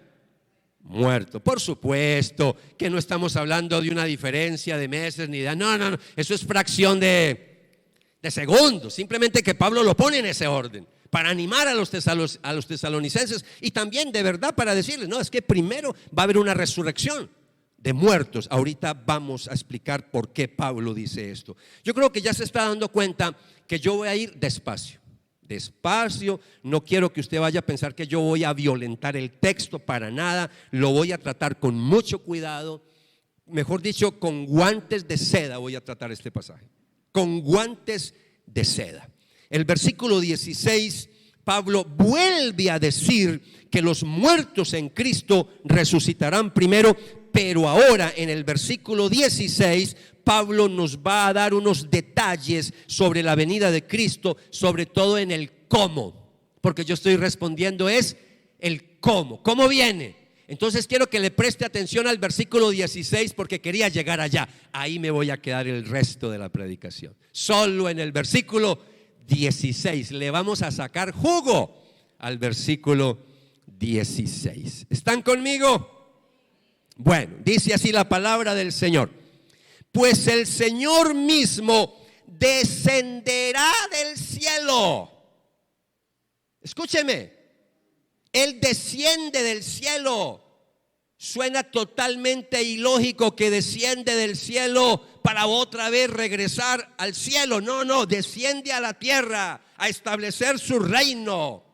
muerto. Por supuesto que no estamos hablando de una diferencia de meses ni de... No, eso es fracción de segundos. Simplemente que Pablo lo pone en ese orden para animar a los tesalonicenses y también de verdad para decirles, no, es que primero va a haber una resurrección de muertos. Ahorita vamos a explicar por qué Pablo dice esto. Yo creo que ya se está dando cuenta que yo voy a ir despacio. No quiero que usted vaya a pensar que yo voy a violentar el texto, para nada. Lo voy a tratar con mucho cuidado, mejor dicho, con guantes de seda voy a tratar este pasaje, con guantes de seda. El versículo 16, Pablo vuelve a decir que los muertos en Cristo resucitarán primero, pero ahora en el versículo 16 Pablo nos va a dar unos detalles sobre la venida de Cristo, sobre todo en el cómo, porque yo estoy respondiendo es el cómo viene. Entonces quiero que le preste atención al versículo 16 porque quería llegar allá. Ahí me voy a quedar el resto de la predicación. Solo en el versículo 16 le vamos a sacar jugo al versículo 16. ¿Están conmigo? Bueno, dice así la palabra del Señor. Pues el Señor mismo descenderá del cielo. Escúcheme, Él desciende del cielo. Suena totalmente ilógico que desciende del cielo para otra vez regresar al cielo. No, desciende a la tierra a establecer su reino.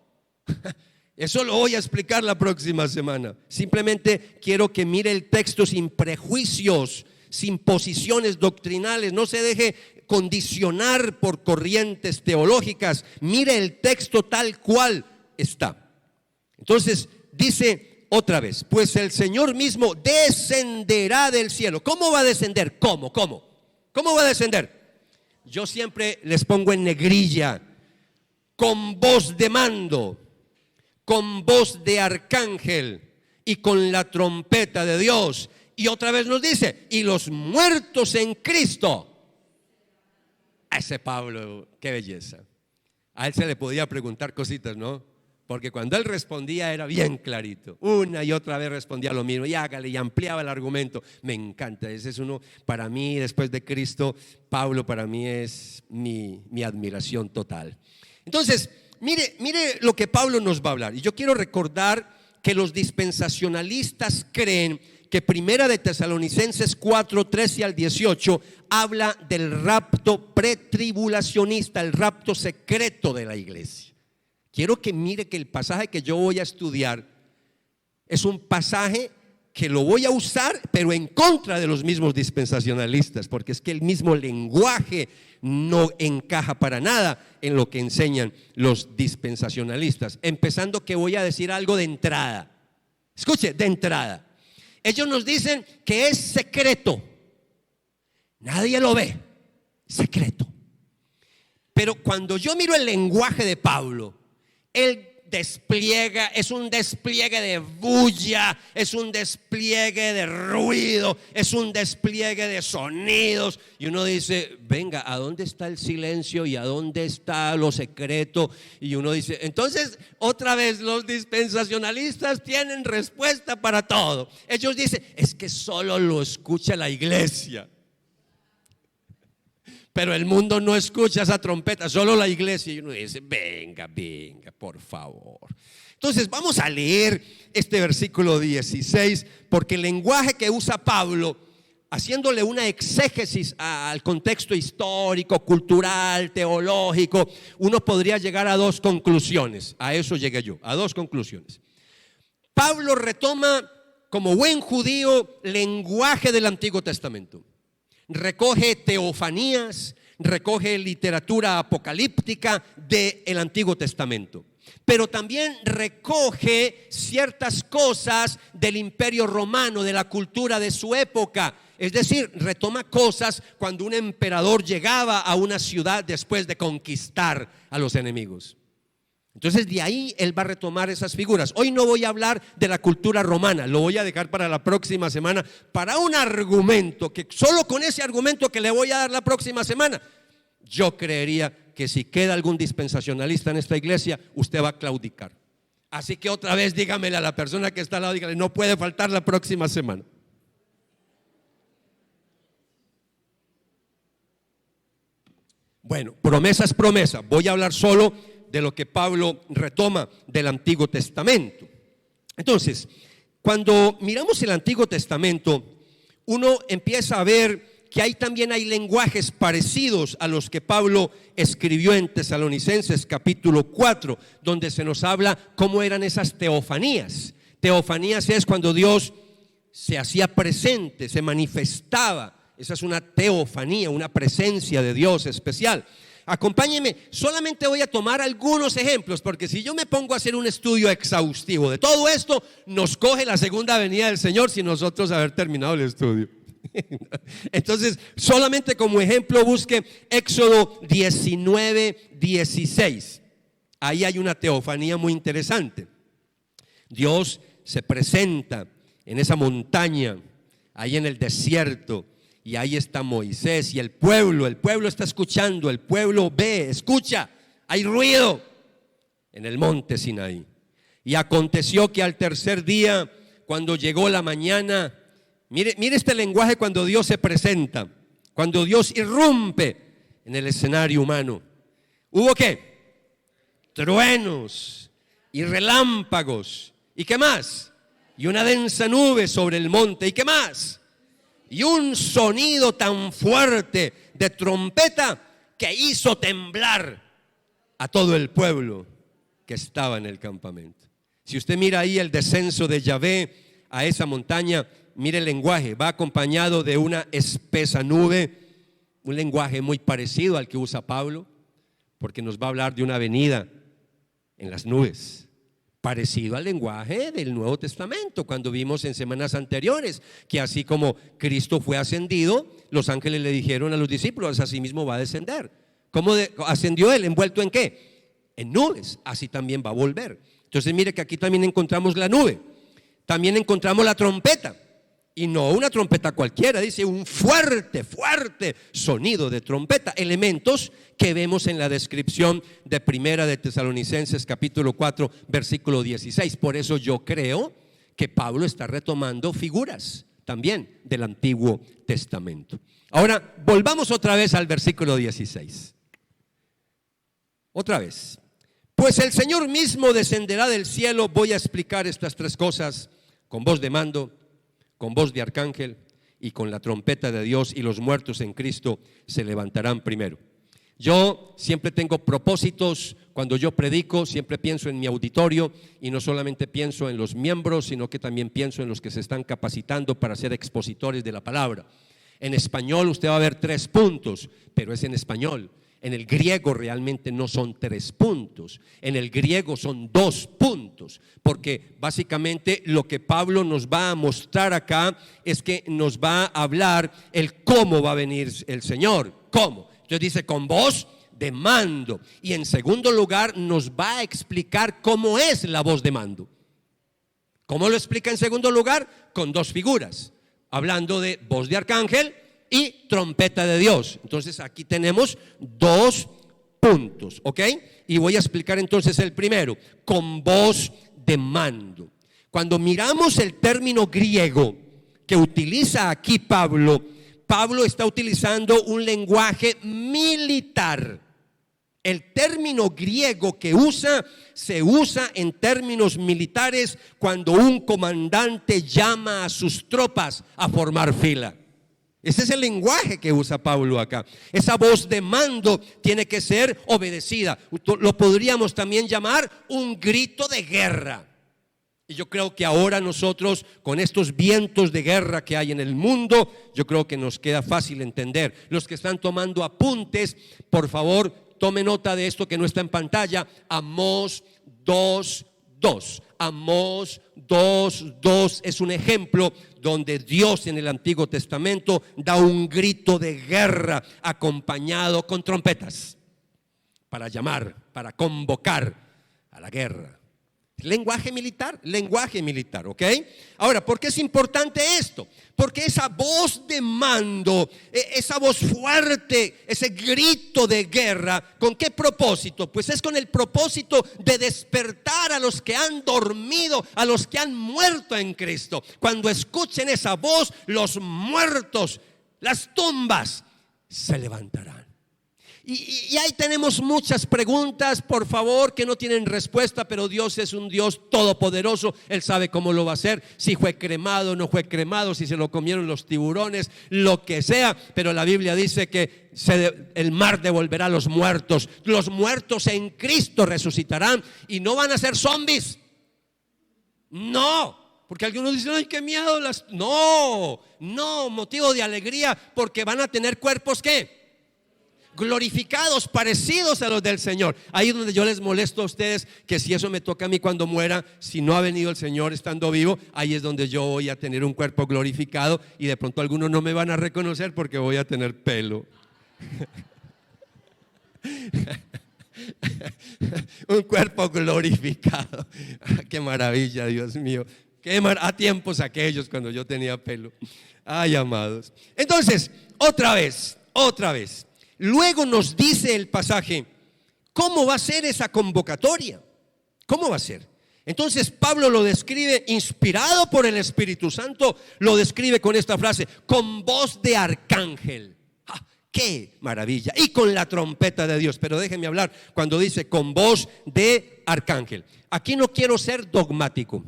Eso lo voy a explicar la próxima semana. Simplemente quiero que mire el texto sin prejuicios, sin posiciones doctrinales. No se deje condicionar por corrientes teológicas. Mire el texto tal cual está. Entonces dice otra vez, pues el Señor mismo descenderá del cielo. ¿Cómo va a descender? ¿Cómo va a descender? Yo siempre les pongo en negrilla, con voz de mando, con voz de arcángel y con la trompeta de Dios. Y otra vez nos dice, y los muertos en Cristo. A ese Pablo, qué belleza. A él se le podía preguntar cositas, ¿no? Porque cuando él respondía era bien clarito. Una y otra vez respondía lo mismo y hágale y ampliaba el argumento. Me encanta, ese es uno, para mí después de Cristo, Pablo para mí es mi admiración total. Entonces, mire lo que Pablo nos va a hablar. Y yo quiero recordar que los dispensacionalistas creen que Primera de Tesalonicenses 4, 13 al 18 habla del rapto pretribulacionista, el rapto secreto de la iglesia. Quiero que mire que el pasaje que yo voy a estudiar es un pasaje que lo voy a usar, pero en contra de los mismos dispensacionalistas, porque es que el mismo lenguaje no encaja para nada en lo que enseñan los dispensacionalistas. Empezando que voy a decir algo de entrada. Escuche, de entrada. Ellos nos dicen que es secreto. Nadie lo ve. Secreto. Pero cuando yo miro el lenguaje de Pablo, él despliega, es un despliegue de bulla, es un despliegue de ruido, es un despliegue de sonidos. Y uno dice, venga, ¿a dónde está el silencio y a dónde está lo secreto? Y uno dice, entonces otra vez los dispensacionalistas tienen respuesta para todo. Ellos dicen, es que solo lo escucha la iglesia. Pero el mundo no escucha esa trompeta, solo la iglesia. Y uno dice, venga, por favor. Entonces vamos a leer este versículo 16, porque el lenguaje que usa Pablo, haciéndole una exégesis al contexto histórico, cultural, teológico, uno podría llegar a dos conclusiones. A eso llegué yo, a dos conclusiones. Pablo retoma, como buen judío, lenguaje del Antiguo Testamento. Recoge teofanías, recoge literatura apocalíptica del Antiguo Testamento. pero también recoge ciertas cosas del Imperio Romano, de la cultura de su época. Es decir, retoma cosas cuando un emperador llegaba a una ciudad después de conquistar a los enemigos. Entonces de ahí él va a retomar esas figuras. Hoy no voy a hablar de la cultura romana, lo voy a dejar para la próxima semana, para un argumento que solo con ese argumento que le voy a dar la próxima semana, yo creería que si queda algún dispensacionalista en esta iglesia, usted va a claudicar. Así que otra vez dígamele a la persona que está al lado, dígale, no puede faltar la próxima semana. Bueno, promesa es promesa. Voy a hablar solo de lo que Pablo retoma del Antiguo Testamento. Entonces, cuando miramos el Antiguo Testamento, uno empieza a ver que también hay lenguajes parecidos a los que Pablo escribió en Tesalonicenses capítulo 4, donde se nos habla cómo eran esas teofanías. Teofanías es cuando Dios se hacía presente, se manifestaba. Esa es una teofanía, una presencia de Dios especial. Acompáñenme, solamente voy a tomar algunos ejemplos, porque si yo me pongo a hacer un estudio exhaustivo de todo esto, nos coge la segunda venida del Señor sin nosotros haber terminado el estudio. Entonces, solamente como ejemplo busque Éxodo 19:16. Ahí hay una teofanía muy interesante. Dios se presenta en esa montaña, ahí en el desierto, y ahí está Moisés y el pueblo está escuchando, el pueblo ve, escucha, hay ruido en el monte Sinaí. Y aconteció que al tercer día, cuando llegó la mañana, mire este lenguaje cuando Dios se presenta, cuando Dios irrumpe en el escenario humano. ¿Hubo qué? Truenos y relámpagos. ¿Y qué más? Y una densa nube sobre el monte. ¿Y qué más? Y un sonido tan fuerte de trompeta que hizo temblar a todo el pueblo que estaba en el campamento. Si usted mira ahí el descenso de Yahvé a esa montaña, mire el lenguaje, va acompañado de una espesa nube, un lenguaje muy parecido al que usa Pablo, porque nos va a hablar de una venida en las nubes, parecido al lenguaje del Nuevo Testamento, cuando vimos en semanas anteriores que así como Cristo fue ascendido, los ángeles le dijeron a los discípulos, así mismo va a descender. ¿Cómo ascendió él? ¿Envuelto en qué? En nubes. Así también va a volver. Entonces mire que aquí también encontramos la nube, también encontramos la trompeta. Y no una trompeta cualquiera, dice un fuerte sonido de trompeta. Elementos que vemos en la descripción de Primera de Tesalonicenses capítulo 4 versículo 16. Por eso yo creo que Pablo está retomando figuras también del Antiguo Testamento. Ahora volvamos otra vez al versículo 16. Otra vez. Pues el Señor mismo descenderá del cielo. Voy a explicar estas tres cosas con voz de mando, con voz de arcángel y con la trompeta de Dios, y los muertos en Cristo se levantarán primero. Yo siempre tengo propósitos. Cuando yo predico, siempre pienso en mi auditorio, y no solamente pienso en los miembros, sino que también pienso en los que se están capacitando para ser expositores de la palabra. En español usted va a ver 3 puntos, pero es en español. En el griego realmente no son 3 puntos, en el griego son 2 puntos, porque básicamente lo que Pablo nos va a mostrar acá es que nos va a hablar el cómo va a venir el Señor. ¿Cómo? Entonces dice con voz de mando, y en segundo lugar nos va a explicar cómo es la voz de mando. ¿Cómo lo explica en segundo lugar? Con 2 figuras, hablando de voz de arcángel y trompeta de Dios. Entonces aquí tenemos 2 puntos, ¿ok? Y voy a explicar entonces el primero, con voz de mando. Cuando miramos el término griego que utiliza aquí Pablo está utilizando un lenguaje militar. El término griego que se usa en términos militares cuando un comandante llama a sus tropas a formar fila. Ese es el lenguaje que usa Pablo acá. Esa voz de mando tiene que ser obedecida. Lo podríamos también llamar un grito de guerra. Y yo creo que ahora nosotros, con estos vientos de guerra que hay en el mundo, yo creo que nos queda fácil entender. Los que están tomando apuntes, por favor, tome nota de esto que no está en pantalla. Amós 2:2. Amós 2:2 es un ejemplo donde Dios en el Antiguo Testamento da un grito de guerra acompañado con trompetas para llamar, para convocar a la guerra. Lenguaje militar, ¿ok? Ahora, ¿por qué es importante esto? Porque esa voz de mando, esa voz fuerte, ese grito de guerra, ¿con qué propósito? Pues es con el propósito de despertar a los que han dormido, a los que han muerto en Cristo. Cuando escuchen esa voz, los muertos, las tumbas, se levantarán. Y ahí tenemos muchas preguntas, por favor, que no tienen respuesta, pero Dios es un Dios todopoderoso. Él sabe cómo lo va a hacer, si fue cremado, no fue cremado, si se lo comieron los tiburones, lo que sea. Pero la Biblia dice que el mar devolverá a los muertos. Los muertos en Cristo resucitarán y no van a ser zombies. No, porque algunos dicen, ay, qué miedo. No, motivo de alegría, porque van a tener cuerpos, ¿qué? Glorificados, parecidos a los del Señor. Ahí es donde yo les molesto a ustedes, que si eso me toca a mí cuando muera, si no ha venido el Señor estando vivo, ahí es donde yo voy a tener un cuerpo glorificado y de pronto algunos no me van a reconocer porque voy a tener pelo. Un cuerpo glorificado. Qué maravilla, Dios mío. A tiempos aquellos cuando yo tenía pelo. Ay, amados. Entonces, otra vez. Luego nos dice el pasaje, ¿cómo va a ser esa convocatoria? ¿Cómo va a ser? Entonces Pablo lo describe, inspirado por el Espíritu Santo, lo describe con esta frase, con voz de arcángel. ¡Ah, qué maravilla! Y con la trompeta de Dios. Pero déjenme hablar cuando dice con voz de arcángel. Aquí no quiero ser dogmático.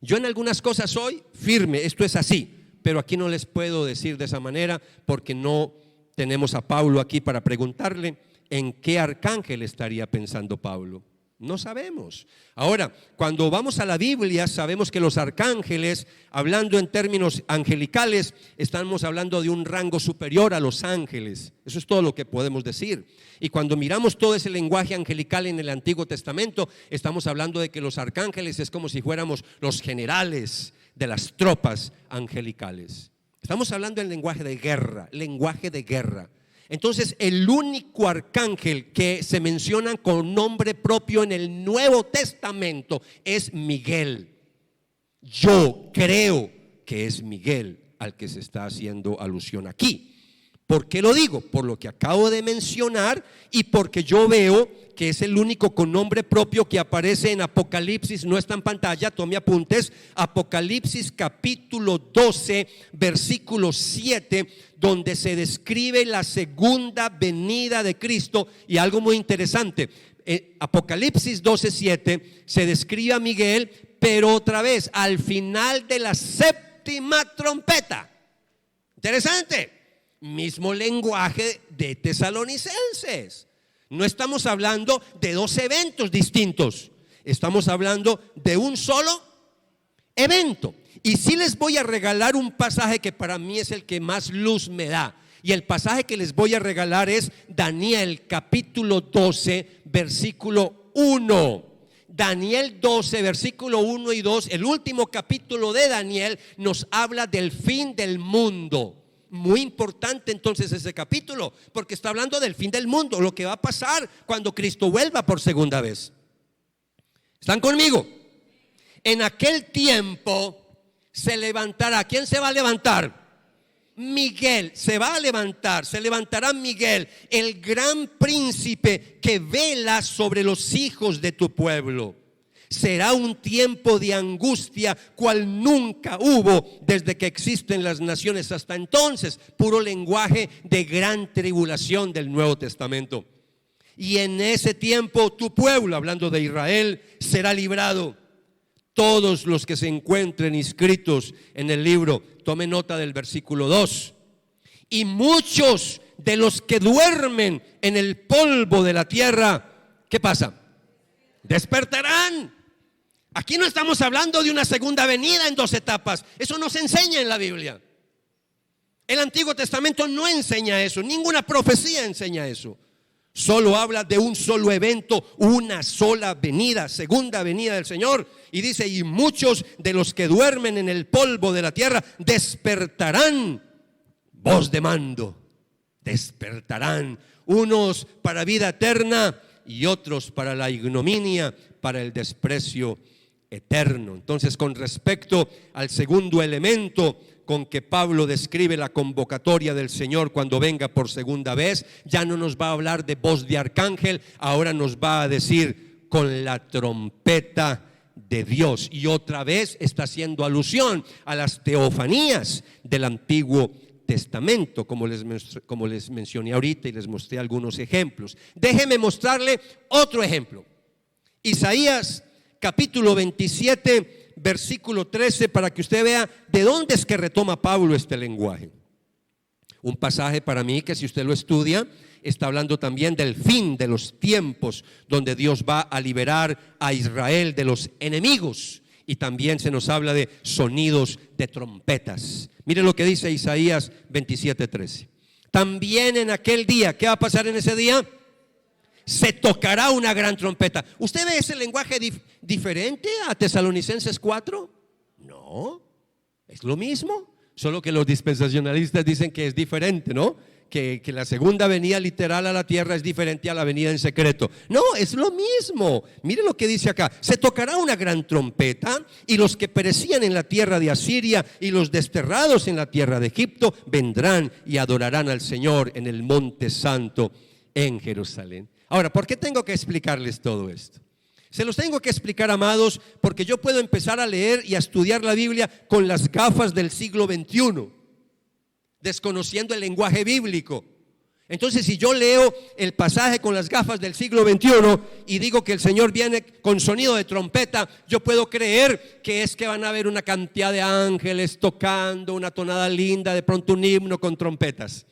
Yo en algunas cosas soy firme, esto es así, pero aquí no les puedo decir de esa manera porque no tenemos a Pablo aquí para preguntarle en qué arcángel estaría pensando Pablo. No sabemos. Ahora, cuando vamos a la Biblia, sabemos que los arcángeles, hablando en términos angelicales, estamos hablando de un rango superior a los ángeles. Eso es todo lo que podemos decir. Y cuando miramos todo ese lenguaje angelical en el Antiguo Testamento, estamos hablando de que los arcángeles es como si fuéramos los generales de las tropas angelicales. Estamos hablando en lenguaje de guerra. Entonces, el único arcángel que se menciona con nombre propio en el Nuevo Testamento es Miguel. Yo creo que es Miguel al que se está haciendo alusión aquí. ¿Por qué lo digo? Por lo que acabo de mencionar y porque yo veo que es el único con nombre propio que aparece en Apocalipsis, no está en pantalla, tome apuntes, Apocalipsis capítulo 12, versículo 7, donde se describe la segunda venida de Cristo. Y algo muy interesante, Apocalipsis 12:7 se describe a Miguel, pero otra vez al final de la séptima trompeta. Interesante. Mismo lenguaje de Tesalonicenses. No estamos hablando de dos eventos distintos, estamos hablando de un solo evento. Y sí les voy a regalar un pasaje que para mí es el que más luz me da. Y el pasaje que les voy a regalar es Daniel capítulo 12, versículo 1. Daniel 12, versículo 1 y 2, el último capítulo de Daniel nos habla del fin del mundo. Muy importante entonces ese capítulo, porque está hablando del fin del mundo, lo que va a pasar cuando Cristo vuelva por segunda vez. ¿Están conmigo? En aquel tiempo se levantará. ¿Quién se va a levantar? Miguel se va a levantar, se levantará Miguel, el gran príncipe que vela sobre los hijos de tu pueblo. Será un tiempo de angustia cual nunca hubo desde que existen las naciones hasta entonces. Puro lenguaje de gran tribulación del Nuevo Testamento. Y en ese tiempo tu pueblo, hablando de Israel, será librado. Todos los que se encuentren inscritos en el libro, tome nota del versículo 2. Y muchos de los que duermen en el polvo de la tierra, ¿qué pasa? Despertarán. Aquí no estamos hablando de una segunda venida en dos etapas. Eso no se enseña en la Biblia. El Antiguo Testamento no enseña eso. Ninguna profecía enseña eso. Solo habla de un solo evento, una sola venida, segunda venida del Señor. Y dice, y muchos de los que duermen en el polvo de la tierra despertarán, voz de mando, despertarán, unos para vida eterna y otros para la ignominia, para el desprecio eterno. Entonces, con respecto al segundo elemento con que Pablo describe la convocatoria del Señor cuando venga por segunda vez, ya no nos va a hablar de voz de arcángel, ahora nos va a decir con la trompeta de Dios. Y otra vez está haciendo alusión a las teofanías del Antiguo Testamento, como les mencioné ahorita y les mostré algunos ejemplos. Déjeme mostrarle otro ejemplo. Isaías capítulo 27, versículo 13, para que usted vea de dónde es que retoma Pablo este lenguaje. Un pasaje para mí que, si usted lo estudia, está hablando también del fin de los tiempos, donde Dios va a liberar a Israel de los enemigos. Y también se nos habla de sonidos de trompetas. Mire lo que dice Isaías 27:13. También en aquel día, ¿qué va a pasar en ese día? Se tocará una gran trompeta. ¿Usted ve ese lenguaje diferente a Tesalonicenses 4? No, es lo mismo, solo que los dispensacionalistas dicen que es diferente, ¿no? Que la segunda venida literal a la tierra es diferente a la venida en secreto. No, es lo mismo. Mire lo que dice acá: se tocará una gran trompeta, y los que perecían en la tierra de Asiria y los desterrados en la tierra de Egipto vendrán y adorarán al Señor en el monte santo en Jerusalén. Ahora, ¿por qué tengo que explicarles todo esto? Se los tengo que explicar, amados, porque yo puedo empezar a leer y a estudiar la Biblia con las gafas del siglo XXI, desconociendo el lenguaje bíblico. Entonces, si yo leo el pasaje con las gafas del siglo XXI y digo que el Señor viene con sonido de trompeta, yo puedo creer que es que van a haber una cantidad de ángeles tocando una tonada linda, de pronto un himno con trompetas.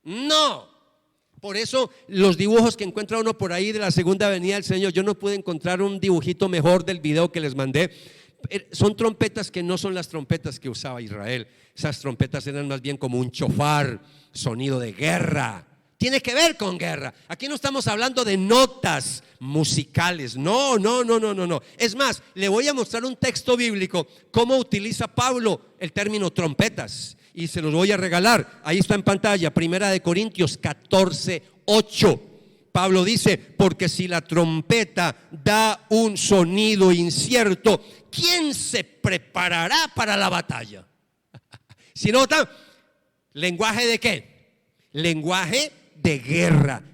No. Por eso los dibujos que encuentra uno por ahí de la segunda venida del Señor, yo no pude encontrar un dibujito mejor del video que les mandé. Son trompetas que no son las trompetas que usaba Israel. Esas trompetas eran más bien como un chofar, sonido de guerra. Tiene que ver con guerra. Aquí no estamos hablando de notas musicales. No. Es más, le voy a mostrar un texto bíblico, cómo utiliza Pablo el término trompetas. Y se los voy a regalar. Ahí está en pantalla, 1 Corintios 14:8. Pablo dice: porque si la trompeta da un sonido incierto, ¿quién se preparará para la batalla? Si nota, ¿lenguaje de qué? Lenguaje de guerra,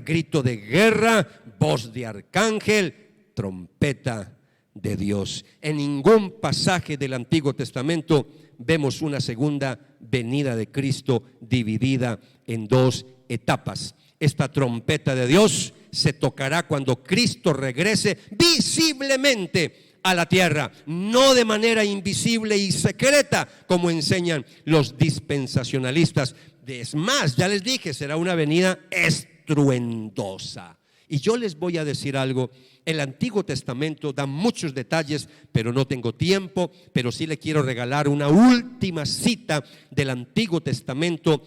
grito de guerra, voz de arcángel, trompeta de Dios. En ningún pasaje del Antiguo Testamento vemos una segunda venida de Cristo dividida en dos etapas. Esta trompeta de Dios se tocará cuando Cristo regrese visiblemente a la tierra, no de manera invisible y secreta como enseñan los dispensacionalistas. Es más, ya les dije, será una venida estruendosa. Y yo les voy a decir algo: el Antiguo Testamento da muchos detalles, pero no tengo tiempo. Pero sí le quiero regalar una última cita del Antiguo Testamento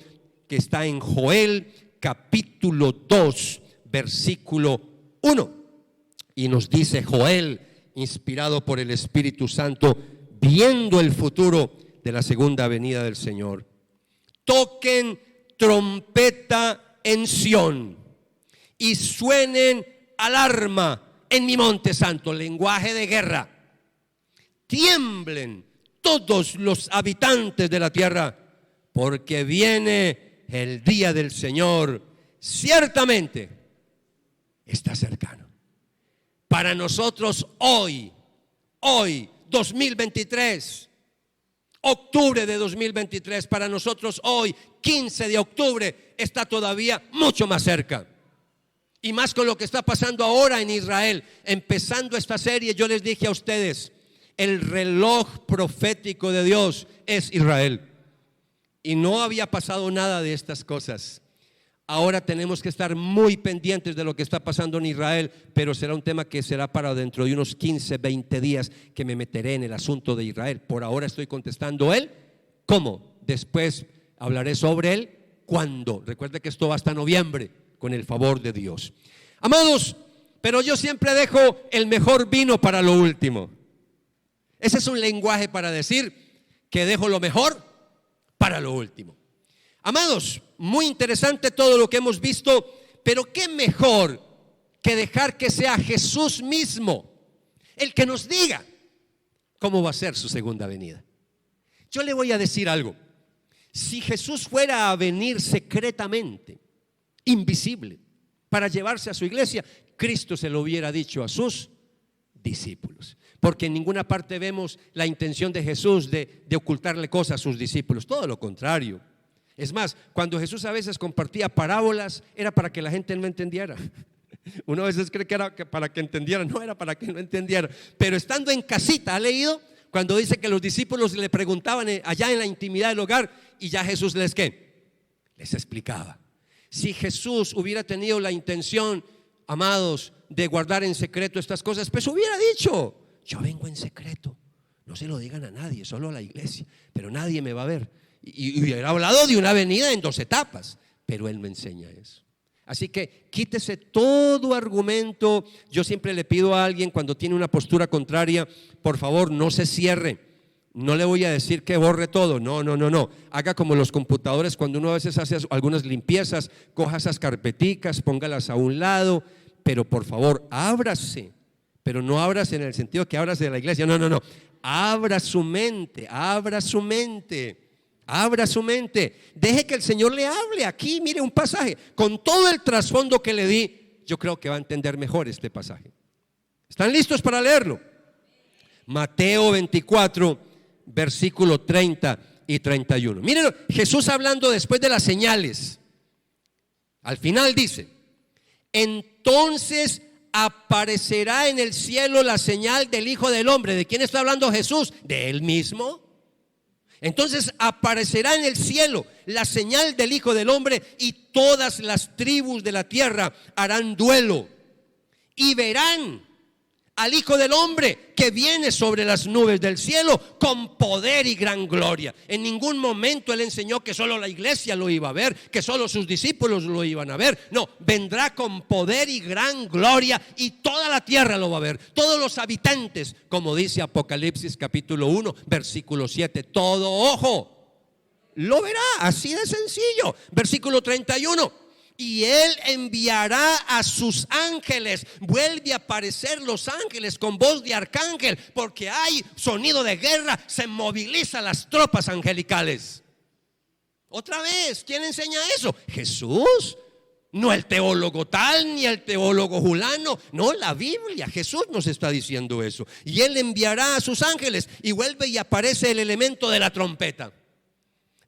que está en Joel capítulo 2, versículo 1. Y nos dice Joel, inspirado por el Espíritu Santo, viendo el futuro de la segunda venida del Señor: toquen trompeta en Sión y suenen alarma en mi monte santo. Lenguaje de guerra. Tiemblen todos los habitantes de la tierra, porque viene el día del Señor, ciertamente está cercano. Para nosotros hoy 2023, octubre de 2023, para nosotros hoy 15 de octubre está todavía mucho más cerca. Y más con lo que está pasando ahora en Israel. Empezando esta serie, yo les dije a ustedes: el reloj profético de Dios es Israel. Y no había pasado nada de estas cosas. Ahora tenemos que estar muy pendientes de lo que está pasando en Israel, pero será un tema que será para dentro de unos 15, 20 días, que me meteré en el asunto de Israel. Por ahora estoy contestando el cómo. Después hablaré sobre el cuándo. Recuerde que esto va hasta noviembre, con el favor de Dios. Amados, pero yo siempre dejo el mejor vino para lo último. Ese es un lenguaje para decir que dejo lo mejor para lo último. Amados, muy interesante todo lo que hemos visto, pero qué mejor que dejar que sea Jesús mismo el que nos diga cómo va a ser su segunda venida. Yo le voy a decir algo. Si Jesús fuera a venir secretamente, invisible, para llevarse a su iglesia, Cristo se lo hubiera dicho a sus discípulos. Porque en ninguna parte vemos la intención de Jesús de ocultarle cosas a sus discípulos. Todo lo contrario. Es más, cuando Jesús a veces compartía parábolas, era para que la gente no entendiera. Uno a veces cree que era para que entendiera, no era para que no entendiera. Pero estando en casita, ¿ha leído? Cuando dice que los discípulos le preguntaban allá en la intimidad del hogar, y ya Jesús les ¿qué? Les explicaba. Si Jesús hubiera tenido la intención, amados, de guardar en secreto estas cosas, pues hubiera dicho: yo vengo en secreto, no se lo digan a nadie, solo a la iglesia, pero nadie me va a ver. Y hubiera hablado de una venida en 2 etapas, pero Él me enseña eso. Así que quítese todo argumento. Yo siempre le pido a alguien cuando tiene una postura contraria, por favor no se cierre. No le voy a decir que borre todo, no. Haga como los computadores cuando uno a veces hace algunas limpiezas, coja esas carpeticas, póngalas a un lado, pero por favor ábrase. Pero no ábrase en el sentido que ábrase de la iglesia, no. Abra su mente, abra su mente. Deje que el Señor le hable. Aquí mire un pasaje con todo el trasfondo que le di. Yo creo que va a entender mejor este pasaje. ¿Están listos para leerlo? Mateo 24, versículo 30 y 31. Miren, Jesús hablando después de las señales. Al final dice: entonces aparecerá en el cielo la señal del Hijo del Hombre. ¿De quién está hablando Jesús? ¿De Él mismo? Entonces aparecerá en el cielo la señal del Hijo del Hombre, y todas las tribus de la tierra harán duelo y verán al Hijo del Hombre que viene sobre las nubes del cielo con poder y gran gloria. En ningún momento Él enseñó que solo la iglesia lo iba a ver, que solo sus discípulos lo iban a ver. No, vendrá con poder y gran gloria, y toda la tierra lo va a ver. Todos los habitantes, como dice Apocalipsis capítulo 1, versículo 7, todo ojo lo verá, así de sencillo. Versículo 31. Y Él enviará a sus ángeles. Vuelve a aparecer los ángeles con voz de arcángel, porque hay sonido de guerra, se movilizan las tropas angelicales. Otra vez, ¿quién enseña eso? Jesús, no el teólogo tal ni el teólogo fulano, no, la Biblia. Jesús nos está diciendo eso. Y Él enviará a sus ángeles, y vuelve y aparece el elemento de la trompeta.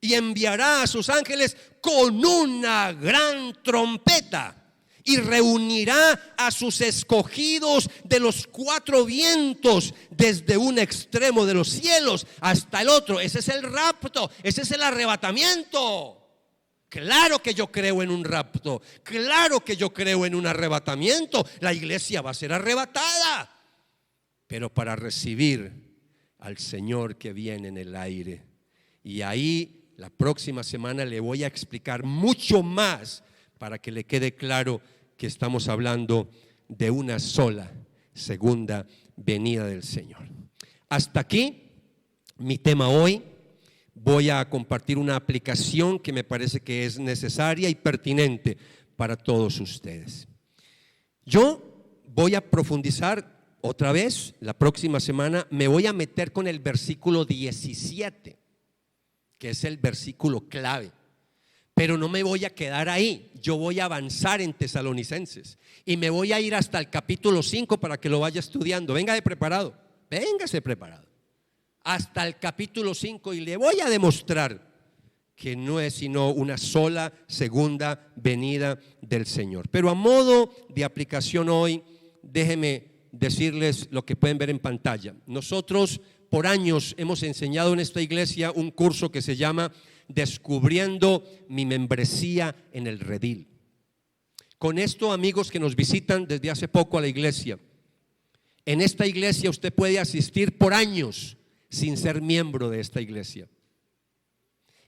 Y enviará a sus ángeles con una gran trompeta, y reunirá a sus escogidos de los 4 vientos, desde un extremo de los cielos hasta el otro. Ese es el rapto, ese es el arrebatamiento. Claro que yo creo en un rapto, claro que yo creo en un arrebatamiento. La iglesia va a ser arrebatada, pero para recibir al Señor que viene en el aire. Y ahí la próxima semana le voy a explicar mucho más para que le quede claro que estamos hablando de una sola segunda venida del Señor. Hasta aquí mi tema hoy. Voy a compartir una aplicación que me parece que es necesaria y pertinente para todos ustedes. Yo voy a profundizar otra vez. La próxima semana me voy a meter con el versículo 17, que es el versículo clave. Pero no me voy a quedar ahí. Yo voy a avanzar en Tesalonicenses y me voy a ir hasta el capítulo 5 para que lo vaya estudiando. Véngase preparado hasta el capítulo 5, y le voy a demostrar que no es sino una sola segunda venida del Señor. Pero a modo de aplicación hoy, déjenme decirles lo que pueden ver en pantalla. Nosotros por años hemos enseñado en esta iglesia un curso que se llama Descubriendo mi membresía en el redil. Con esto, amigos que nos visitan desde hace poco a la iglesia, en esta iglesia usted puede asistir por años sin ser miembro de esta iglesia.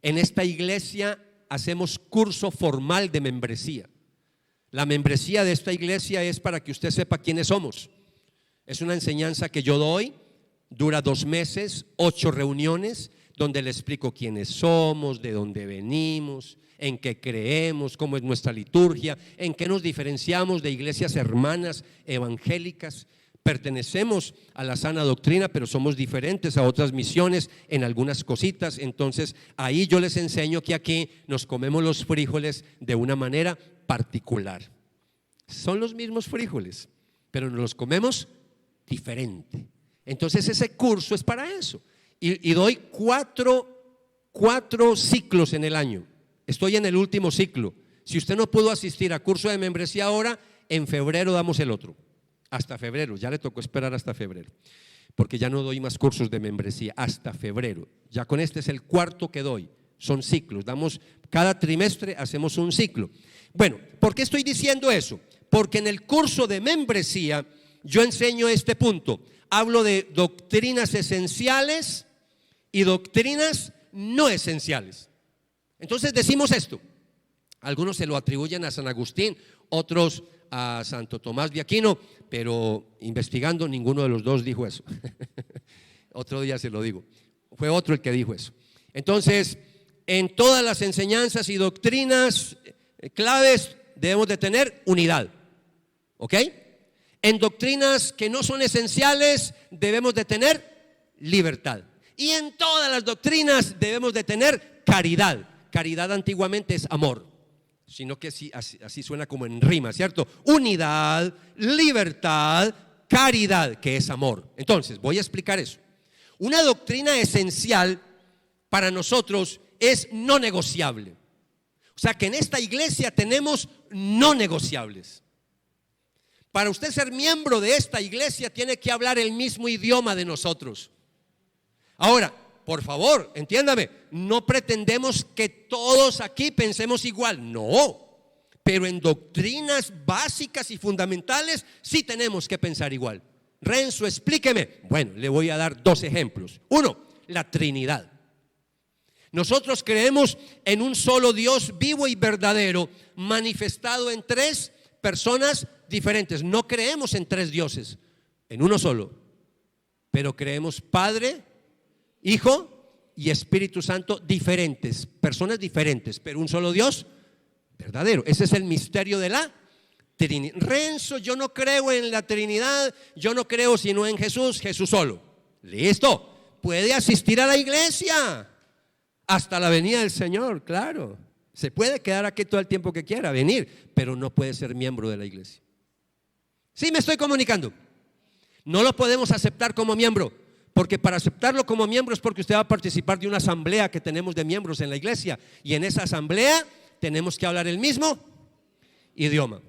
En esta iglesia hacemos curso formal de membresía. La membresía de esta iglesia es para que usted sepa quiénes somos. Es una enseñanza que yo doy, dura 2 meses, 8 reuniones, donde le explico quiénes somos, de dónde venimos, en qué creemos, cómo es nuestra liturgia, en qué nos diferenciamos de iglesias hermanas evangélicas. Pertenecemos a la sana doctrina, pero somos diferentes a otras misiones en algunas cositas. Entonces ahí yo les enseño que aquí nos comemos los frijoles de una manera particular. Son los mismos frijoles, pero nos los comemos diferente. Entonces ese curso es para eso. Y doy cuatro ciclos en el año. Estoy en el último ciclo. Si usted no pudo asistir a curso de membresía ahora, en febrero damos el otro. Hasta febrero, ya le tocó esperar hasta febrero, porque ya no doy más cursos de membresía hasta febrero. Ya con este es el 4º que doy. Son ciclos, damos cada trimestre, hacemos un ciclo. Bueno, ¿por qué estoy diciendo eso? Porque en el curso de membresía yo enseño este punto. Hablo de doctrinas esenciales y doctrinas no esenciales. Entonces decimos esto. Algunos se lo atribuyen a San Agustín, otros a Santo Tomás de Aquino, pero investigando ninguno de los dos dijo eso. Otro día se lo digo. Fue otro el que dijo eso. Entonces, en todas las enseñanzas y doctrinas claves debemos de tener unidad. ¿Ok? En doctrinas que no son esenciales debemos de tener libertad. Y en todas las doctrinas debemos de tener caridad. Caridad antiguamente es amor, sino que así suena como en rima, ¿cierto? Unidad, libertad, caridad, que es amor. Entonces, voy a explicar eso. Una doctrina esencial para nosotros es no negociable. O sea que en esta iglesia tenemos no negociables. Para usted ser miembro de esta iglesia tiene que hablar el mismo idioma de nosotros. Ahora, por favor, entiéndame, no pretendemos que todos aquí pensemos igual, no. Pero en doctrinas básicas y fundamentales sí tenemos que pensar igual. Renzo, explíqueme. Bueno, le voy a dar 2 ejemplos. 1, la Trinidad. Nosotros creemos en un solo Dios vivo y verdadero, manifestado en 3 personas diferentes. No creemos en 3 dioses, en uno solo. Pero creemos Padre, Hijo y Espíritu Santo diferentes, personas diferentes, pero un solo Dios verdadero. Ese es el misterio de la Trinidad. Renzo, yo no creo en la Trinidad, yo no creo sino en Jesús, Jesús solo. Listo, puede asistir a la iglesia hasta la venida del Señor, claro. Se puede quedar aquí todo el tiempo que quiera, venir, pero no puede ser miembro de la iglesia. ¿Sí me estoy comunicando? No lo podemos aceptar como miembro. Porque para aceptarlo como miembro es porque usted va a participar de una asamblea que tenemos de miembros en la iglesia. Y en esa asamblea tenemos que hablar el mismo idioma.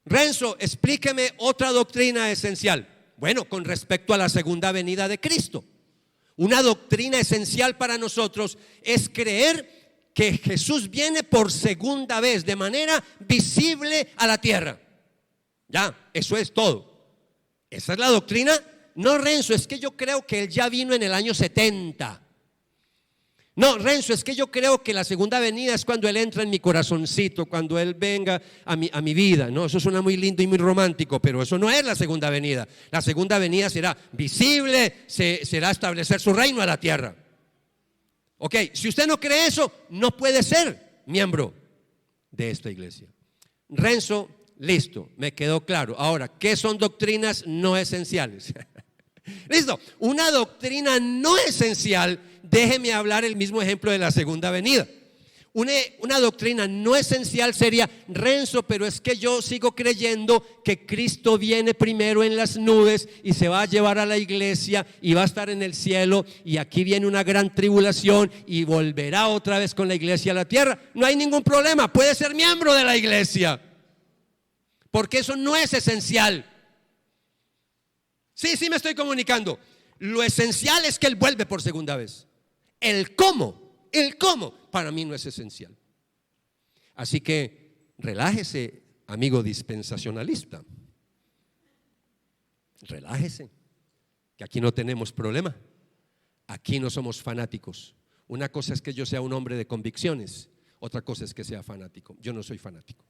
Renzo, explíqueme otra doctrina esencial. Bueno, con respecto a la segunda venida de Cristo. Una doctrina esencial para nosotros es creer que Jesús viene por segunda vez de manera visible a la tierra. Ya, eso es todo. Esa es la doctrina. No, Renzo, es que yo creo que Él ya vino en el año 70. No, Renzo, es que yo creo que la segunda venida es cuando Él entra en mi corazoncito, cuando Él venga a mi vida. No, eso suena muy lindo y muy romántico, pero eso no es la segunda venida. La segunda venida será visible, será establecer su reino a la tierra. Ok, si usted no cree eso, no puede ser miembro de esta iglesia. Renzo, listo, me quedó claro. Ahora, ¿qué son doctrinas no esenciales? Listo, una doctrina no esencial, déjeme hablar el mismo ejemplo de la segunda venida. Una doctrina no esencial sería: Renzo, pero es que yo sigo creyendo que Cristo viene primero en las nubes y se va a llevar a la iglesia y va a estar en el cielo, y aquí viene una gran tribulación y volverá otra vez con la iglesia a la tierra. No hay ningún problema, puede ser miembro de la iglesia, porque eso no es esencial. Sí, me estoy comunicando. Lo esencial es que Él vuelve por segunda vez. El cómo, para mí no es esencial. Así que relájese, amigo dispensacionalista. Relájese, que aquí no tenemos problema. Aquí no somos fanáticos. Una cosa es que yo sea un hombre de convicciones, Otra cosa es que sea fanático. Yo no soy fanático.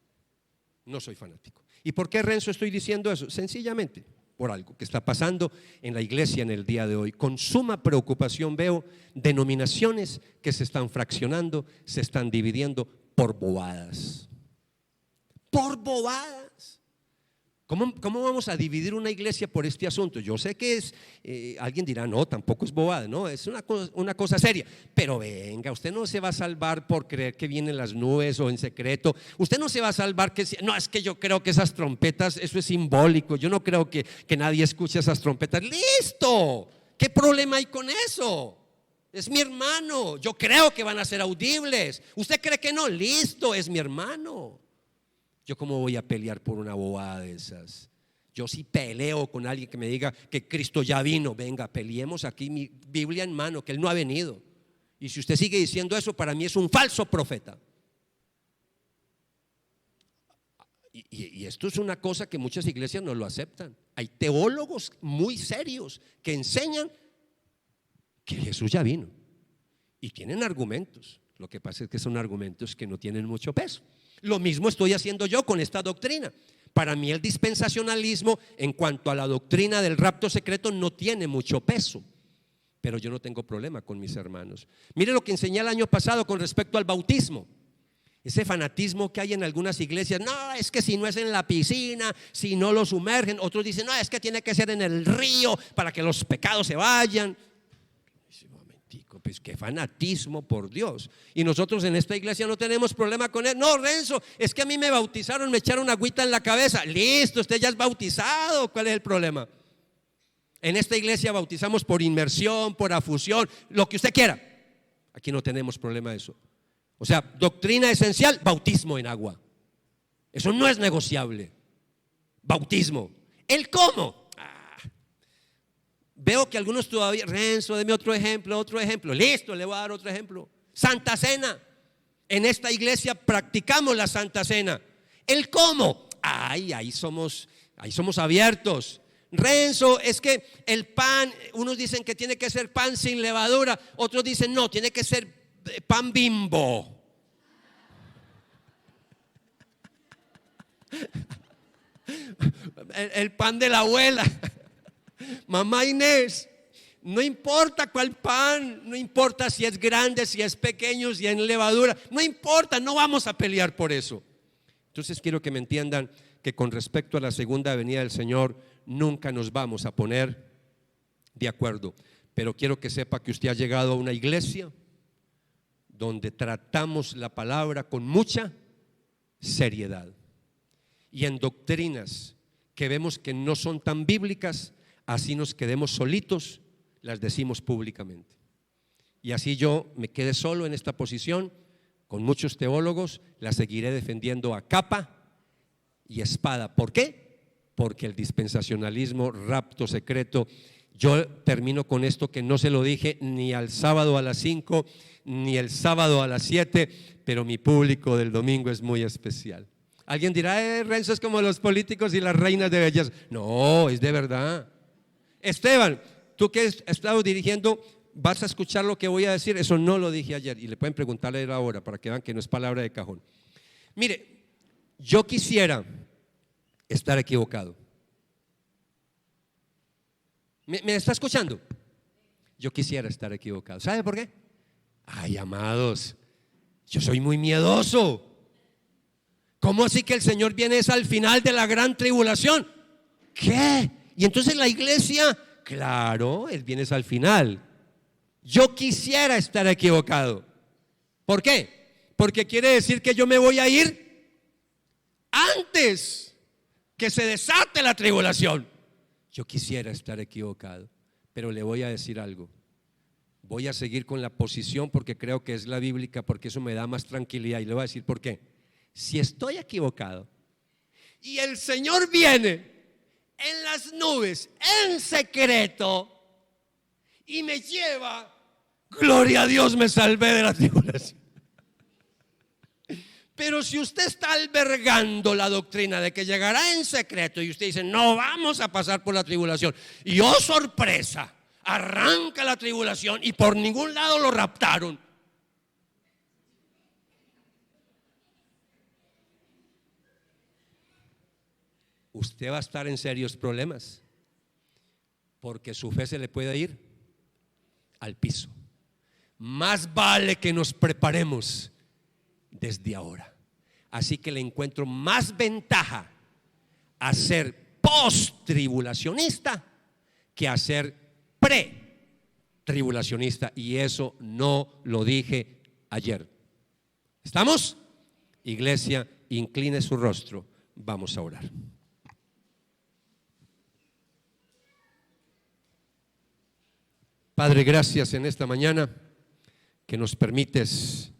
No soy fanático. ¿Y por qué, Renzo, estoy diciendo eso? Sencillamente por algo que está pasando en la iglesia en el día de hoy. Con suma preocupación veo denominaciones que se están fraccionando, se están dividiendo por bobadas. Por bobadas. ¿Cómo vamos a dividir una iglesia por este asunto? Yo sé que es, alguien dirá, no, tampoco es bobada, no, es una cosa seria. Pero venga, usted no se va a salvar por creer que vienen las nubes o en secreto. Usted no se va a salvar que, no, es que yo creo que esas trompetas, eso es simbólico. Yo no creo que nadie escuche esas trompetas. ¡Listo! ¿Qué problema hay con eso? Es mi hermano, yo creo que van a ser audibles. ¿Usted cree que no? Listo, es mi hermano. ¿Yo cómo voy a pelear por una bobada de esas? Yo sí peleo con alguien que me diga que Cristo ya vino. Venga, peleemos aquí, mi Biblia en mano, que Él no ha venido. Y si usted sigue diciendo eso, para mí es un falso profeta. Y esto es una cosa que muchas iglesias no lo aceptan. Hay teólogos muy serios que enseñan que Jesús ya vino y tienen argumentos. Lo que pasa es que son argumentos que no tienen mucho peso. Lo mismo estoy haciendo yo con esta doctrina. Para mí el dispensacionalismo en cuanto a la doctrina del rapto secreto no tiene mucho peso, pero yo no tengo problema con mis hermanos. Mire lo que enseñé el año pasado con respecto al bautismo. Ese fanatismo que hay en algunas iglesias, no, es que si no es en la piscina, si no lo sumergen. Otros dicen, no, es que tiene que ser en el río para que los pecados se vayan. Pues qué fanatismo, por Dios. Y nosotros en esta iglesia no tenemos problema con él. No, Renzo, es que a mí me bautizaron, me echaron agüita en la cabeza. Listo, usted ya es bautizado. ¿Cuál es el problema? En esta iglesia bautizamos por inmersión, por afusión, lo que usted quiera. Aquí no tenemos problema de eso. O sea, doctrina esencial, bautismo en agua. Eso no es negociable. Bautismo. ¿El cómo? Veo que algunos todavía, Renzo, deme otro ejemplo. Listo, le voy a dar otro ejemplo. Santa Cena. En esta iglesia practicamos la Santa Cena. ¿El cómo? Ahí somos abiertos. Renzo, es que el pan, unos dicen que tiene que ser pan sin levadura, otros dicen no, tiene que ser pan Bimbo. El pan de la abuela. Mamá Inés, no importa cuál pan, no importa si es grande, si es pequeño, si es en levadura, no importa, no vamos a pelear por eso. Entonces quiero que me entiendan que con respecto a la segunda venida del Señor nunca nos vamos a poner de acuerdo, pero quiero que sepa que usted ha llegado a una iglesia donde tratamos la palabra con mucha seriedad, y en doctrinas que vemos que no son tan bíblicas, así nos quedemos solitos, las decimos públicamente. Y así yo me quedé solo en esta posición, con muchos teólogos, la seguiré defendiendo a capa y espada. ¿Por qué? Porque el dispensacionalismo, rapto secreto. Yo termino con esto que no se lo dije ni al sábado a las 5, ni el sábado a las 7, pero mi público del domingo es muy especial. Alguien dirá, Renzo es como los políticos y las reinas de belleza. No, es de verdad. Esteban, tú que has estado dirigiendo, vas a escuchar lo que voy a decir. Eso no lo dije ayer y le pueden preguntarle ahora para que vean que no es palabra de cajón. Mire, yo quisiera estar equivocado. ¿Me está escuchando? Yo quisiera estar equivocado. ¿Sabe por qué? Ay, amados, yo soy muy miedoso. ¿Cómo así que el Señor viene es al final de la gran tribulación? ¿Qué? Y entonces la iglesia, claro, Él viene al final. Yo quisiera estar equivocado. ¿Por qué? Porque quiere decir que yo me voy a ir antes que se desate la tribulación. Yo quisiera estar equivocado, pero le voy a decir algo. Voy a seguir con la posición porque creo que es la bíblica, porque eso me da más tranquilidad, y le voy a decir por qué. Si estoy equivocado y el Señor viene en las nubes, en secreto, y me lleva, gloria a Dios, me salvé de la tribulación. Pero si usted está albergando la doctrina de que llegará en secreto y usted dice, no vamos a pasar por la tribulación, y oh sorpresa, arranca la tribulación y por ningún lado lo raptaron. usted va a estar en serios problemas, porque su fe se le puede ir al piso. Más vale que nos preparemos desde ahora. Así que le encuentro más ventaja a ser post-tribulacionista que a ser pre-tribulacionista, y eso no lo dije ayer. ¿Estamos? Iglesia, incline su rostro, vamos a orar. Padre, gracias en esta mañana que nos permites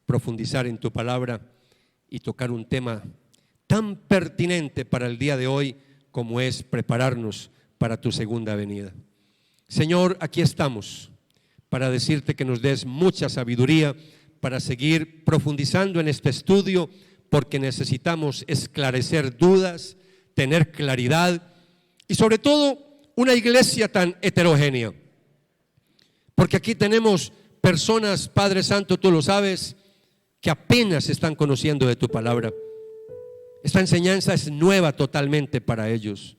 profundizar en tu palabra y tocar un tema tan pertinente para el día de hoy como es prepararnos para tu segunda venida. Señor, aquí estamos para decirte que nos des mucha sabiduría para seguir profundizando en este estudio, porque necesitamos esclarecer dudas, tener claridad y sobre todo una iglesia tan heterogénea. Porque aquí tenemos personas, Padre Santo, tú lo sabes, que apenas están conociendo de tu palabra. Esta enseñanza es nueva totalmente para ellos.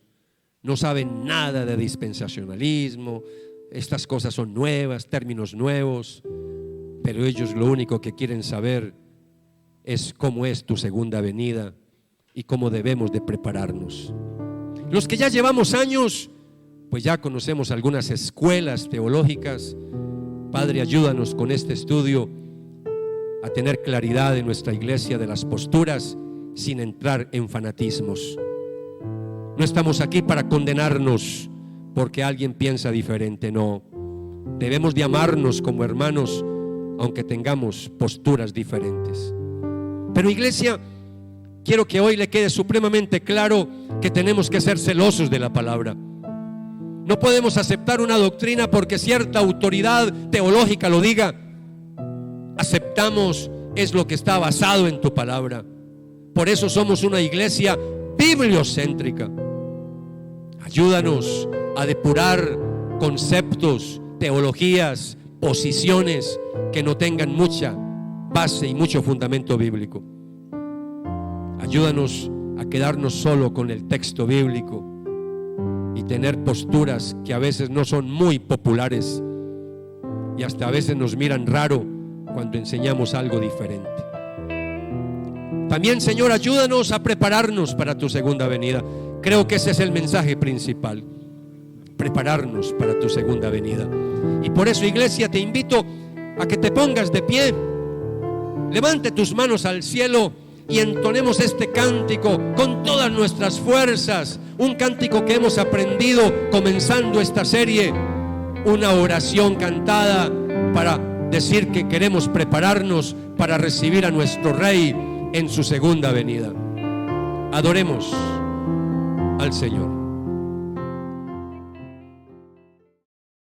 No saben nada de dispensacionalismo, estas cosas son nuevas, términos nuevos, pero ellos lo único que quieren saber es cómo es tu segunda venida y cómo debemos de prepararnos. Los que ya llevamos años, pues ya conocemos algunas escuelas teológicas. Padre, ayúdanos con este estudio a tener claridad en nuestra iglesia de las posturas sin entrar en fanatismos. No estamos aquí para condenarnos porque alguien piensa diferente, no. Debemos de amarnos como hermanos aunque tengamos posturas diferentes. Pero iglesia, quiero que hoy le quede supremamente claro que tenemos que ser celosos de la palabra. No podemos aceptar una doctrina porque cierta autoridad teológica lo diga. Aceptamos es lo que está basado en tu palabra. Por eso somos una iglesia bibliocéntrica. Ayúdanos a depurar conceptos, teologías, posiciones que no tengan mucha base y mucho fundamento bíblico. Ayúdanos a quedarnos solo con el texto bíblico y tener posturas que a veces no son muy populares y hasta a veces nos miran raro cuando enseñamos algo diferente. También, Señor, ayúdanos a prepararnos para tu segunda venida. Creo que ese es el mensaje principal, prepararnos para tu segunda venida. Y por eso, iglesia, te invito a que te pongas de pie, levante tus manos al cielo y entonemos este cántico con todas nuestras fuerzas, un cántico que hemos aprendido comenzando esta serie, una oración cantada para decir que queremos prepararnos para recibir a nuestro Rey en su segunda venida. Adoremos al Señor.